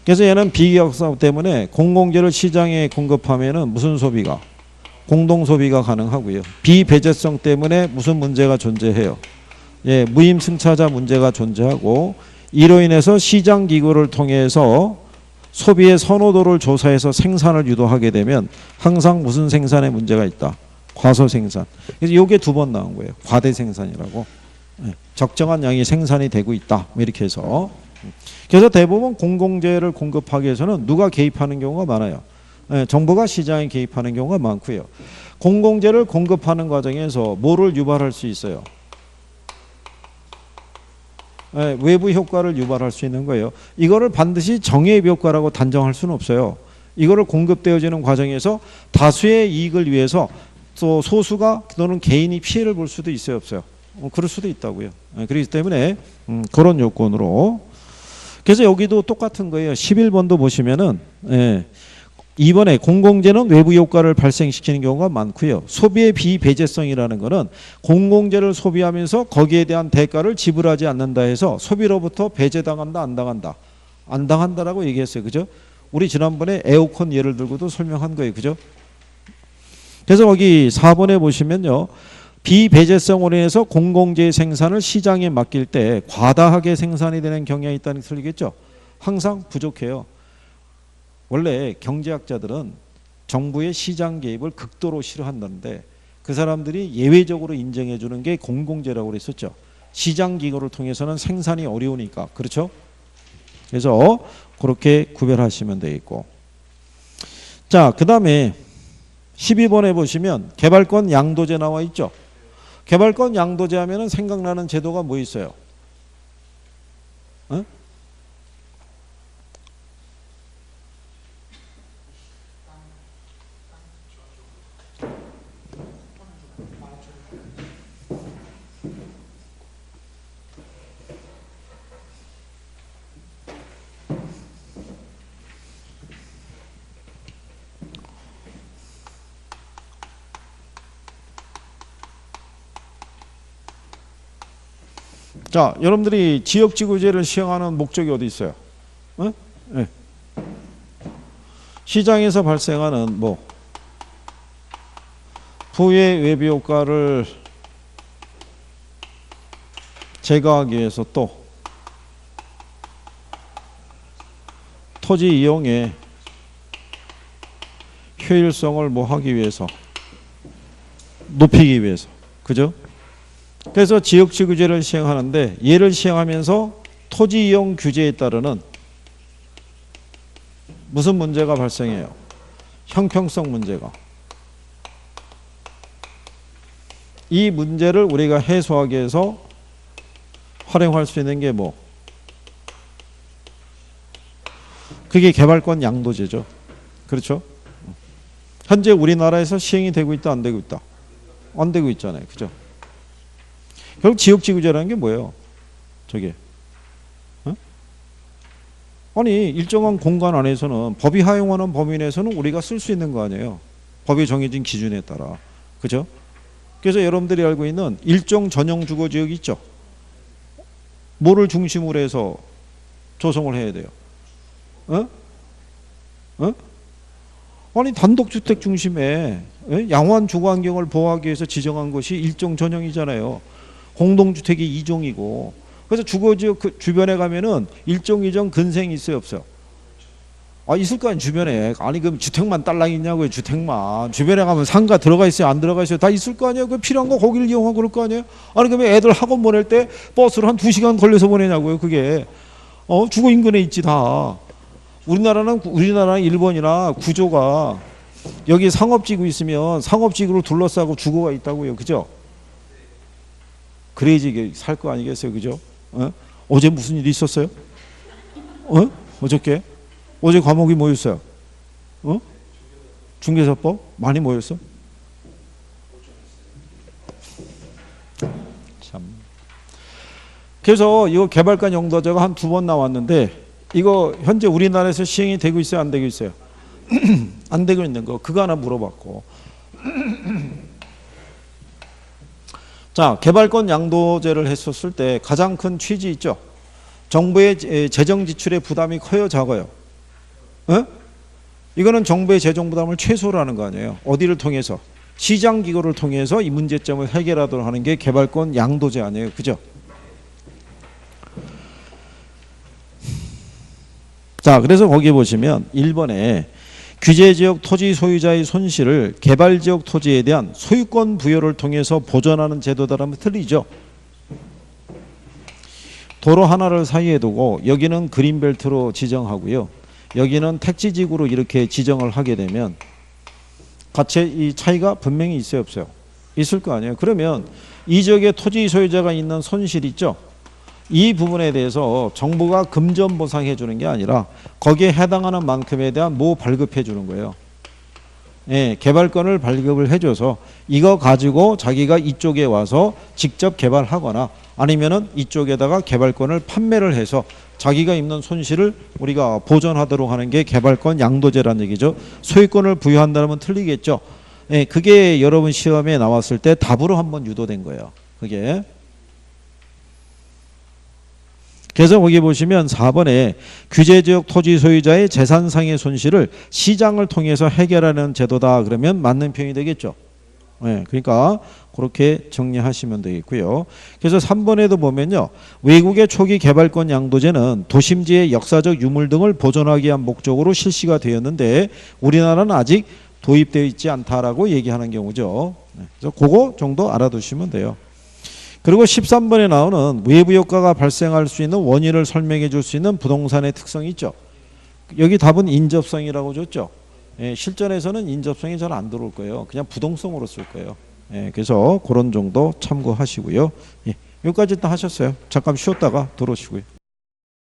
그래서 얘는 비경합성 때문에 공공재를 시장에 공급하면은 무슨 소비가? 공동소비가 가능하고요. 비배제성 때문에 무슨 문제가 존재해요? 예, 무임승차자 문제가 존재하고 이로 인해서 시장기구를 통해서 소비의 선호도를 조사해서 생산을 유도하게 되면 항상 무슨 생산에 문제가 있다? 과소생산. 그래서 이게 2번 나온 거예요. 과대생산이라고. 적정한 양이 생산이 되고 있다. 이렇게 해서. 그래서 대부분 공공재를 공급하기 위해서는 누가 개입하는 경우가 많아요. 정부가 시장에 개입하는 경우가 많고요. 공공재를 공급하는 과정에서 뭐를 유발할 수 있어요? 외부 효과를 유발할 수 있는 거예요. 이거를 반드시 정해입 효과라고 단정할 수는 없어요. 이거를 공급되어지는 과정에서 다수의 이익을 위해서 또 소수가 또는 개인이 피해를 볼 수도 있어요, 없어요? 그럴 수도 있다고요. 그렇기 때문에 그런 요건으로. 그래서 여기도 똑같은 거예요. 11번도 보시면은 이번에 공공재는 외부 효과를 발생시키는 경우가 많고요. 소비의 비배제성이라는 것은 공공재를 소비하면서 거기에 대한 대가를 지불하지 않는다 해서 소비로부터 배제당한다, 안 당한다? 안 당한다라고 얘기했어요. 그죠? 우리 지난번에 에어컨 예를 들고도 설명한 거예요. 그죠? 그래서 거기 4번에 보시면요. 비배제성으로 인해서 공공재의 생산을 시장에 맡길 때 과다하게 생산이 되는 경향이 있다는 게 틀리겠죠? 항상 부족해요. 원래 경제학자들은 정부의 시장 개입을 극도로 싫어한다는데 그 사람들이 예외적으로 인정해 주는 게 공공재라고 그랬었죠. 시장 기구를 통해서는 생산이 어려우니까. 그렇죠? 그래서 그렇게 구별하시면 되겠고. 자, 그 다음에 12번에 보시면 개발권 양도제 나와 있죠. 개발권 양도제 하면은 생각나는 제도가 뭐 있어요? 어? 자, 여러분들이 지역지구제를 시행하는 목적이 어디 있어요? 어? 네. 시장에서 발생하는 뭐 부의 외부 효과를 제거하기 위해서 또 토지 이용의 효율성을 뭐 하기 위해서 높이기 위해서. 그죠? 그래서 지역지구제를 시행하는데 얘를 시행하면서 토지 이용 규제에 따르는 무슨 문제가 발생해요? 형평성 문제가. 이 문제를 우리가 해소하기 위해서 활용할 수 있는 게 뭐? 그게 개발권 양도제죠. 그렇죠? 현재 우리나라에서 시행이 되고 있다, 안 되고 있다? 안 되고 있잖아요. 그죠? 결국 지역지구제라는 게 뭐예요? 저게. 어? 아니, 일정한 공간 안에서는 법이 허용하는 범위 내에서는 우리가 쓸 수 있는 거 아니에요. 법이 정해진 기준에 따라. 그죠? 그래서 여러분들이 알고 있는 일정 전용 주거 지역이 있죠. 뭐를 중심으로 해서 조성을 해야 돼요? 어? 어? 아니, 단독주택 중심에 양호한 주거 환경을 보호하기 위해서 지정한 것이 일정 전용이잖아요. 공동주택이 2종이고. 그래서 주거지역 그 주변에 가면은 일종 이종 근생이 있어요, 없어요? 아, 있을 거 아니에요, 주변에. 아니, 그럼 주택만 딸랑 있냐고요, 주택만. 주변에 가면 상가 들어가 있어요, 안 들어가 있어요? 다 있을 거 아니에요? 그 필요한 거 거기를 이용하고 그럴 거 아니에요? 아니, 그러면 애들 학원 보낼 때 버스로 한 2시간 걸려서 보내냐고요, 그게. 주거 인근에 있지, 다. 우리나라랑 일본이나 구조가 여기 상업지구 있으면 상업지구로 둘러싸고 주거가 있다고요, 그죠? 그래야지 살 거 아니겠어요, 그죠? 어제 무슨 일이 있었어요? 어저께? 어제 과목이 뭐였어요? 중개사법? 많이 모였어? 참. 그래서 이거 개발권 용도자가 한 2번 나왔는데, 이거 현재 우리나라에서 시행이 되고 있어요, 안 되고 있어요? 안 되고 있는 거, 그거 하나 물어봤고. 자, 개발권 양도제를 했었을 때 가장 큰 취지 있죠? 정부의 재정 지출의 부담이 커요, 작아요? 이거는 정부의 재정 부담을 최소로 하는 거 아니에요? 어디를 통해서? 시장 기구를 통해서 이 문제점을 해결하도록 하는 게 개발권 양도제 아니에요, 그죠? 자, 그래서 거기 보시면 1번에 규제지역 토지 소유자의 손실을 개발지역 토지에 대한 소유권 부여를 통해서 보전하는 제도다라면 틀리죠. 도로 하나를 사이에 두고 여기는 그린벨트로 지정하고요, 여기는 택지지구로 이렇게 지정을 하게 되면 같이 이 차이가 분명히 있어요, 없어요? 있을 거 아니에요. 그러면 이 지역에 토지 소유자가 있는 손실 있죠? 이 부분에 대해서 정부가 금전 보상해 주는 게 아니라 거기에 해당하는 만큼에 대한 발급해 주는 거예요. 예, 개발권을 발급을 해줘서 이거 가지고 자기가 이쪽에 와서 직접 개발하거나 아니면은 이쪽에다가 개발권을 판매를 해서 자기가 입는 손실을 우리가 보전하도록 하는 게 개발권 양도제라는 얘기죠. 소유권을 부여한다면 틀리겠죠. 예, 그게 여러분 시험에 나왔을 때 답으로 한번 유도된 거예요, 그게. 그래서 거기 보시면 4번에 규제지역 토지 소유자의 재산상의 손실을 시장을 통해서 해결하는 제도다 그러면 맞는 표현이 되겠죠. 네, 그러니까 그렇게 정리하시면 되겠고요. 그래서 3번에도 보면요, 외국의 초기 개발권 양도제는 도심지의 역사적 유물 등을 보존하기 위한 목적으로 실시가 되었는데 우리나라는 아직 도입되어 있지 않다라고 얘기하는 경우죠. 네, 그래서 그거 정도 알아두시면 돼요. 그리고 13번에 나오는 외부 효과가 발생할 수 있는 원인을 설명해 줄 수 있는 부동산의 특성이 있죠. 여기 답은 인접성이라고 줬죠. 예, 실전에서는 인접성이 잘 안 들어올 거예요. 그냥 부동성으로 쓸 거예요. 예, 그래서 그런 정도 참고하시고요. 예, 여기까지 일단 하셨어요. 잠깐 쉬었다가 들어오시고요.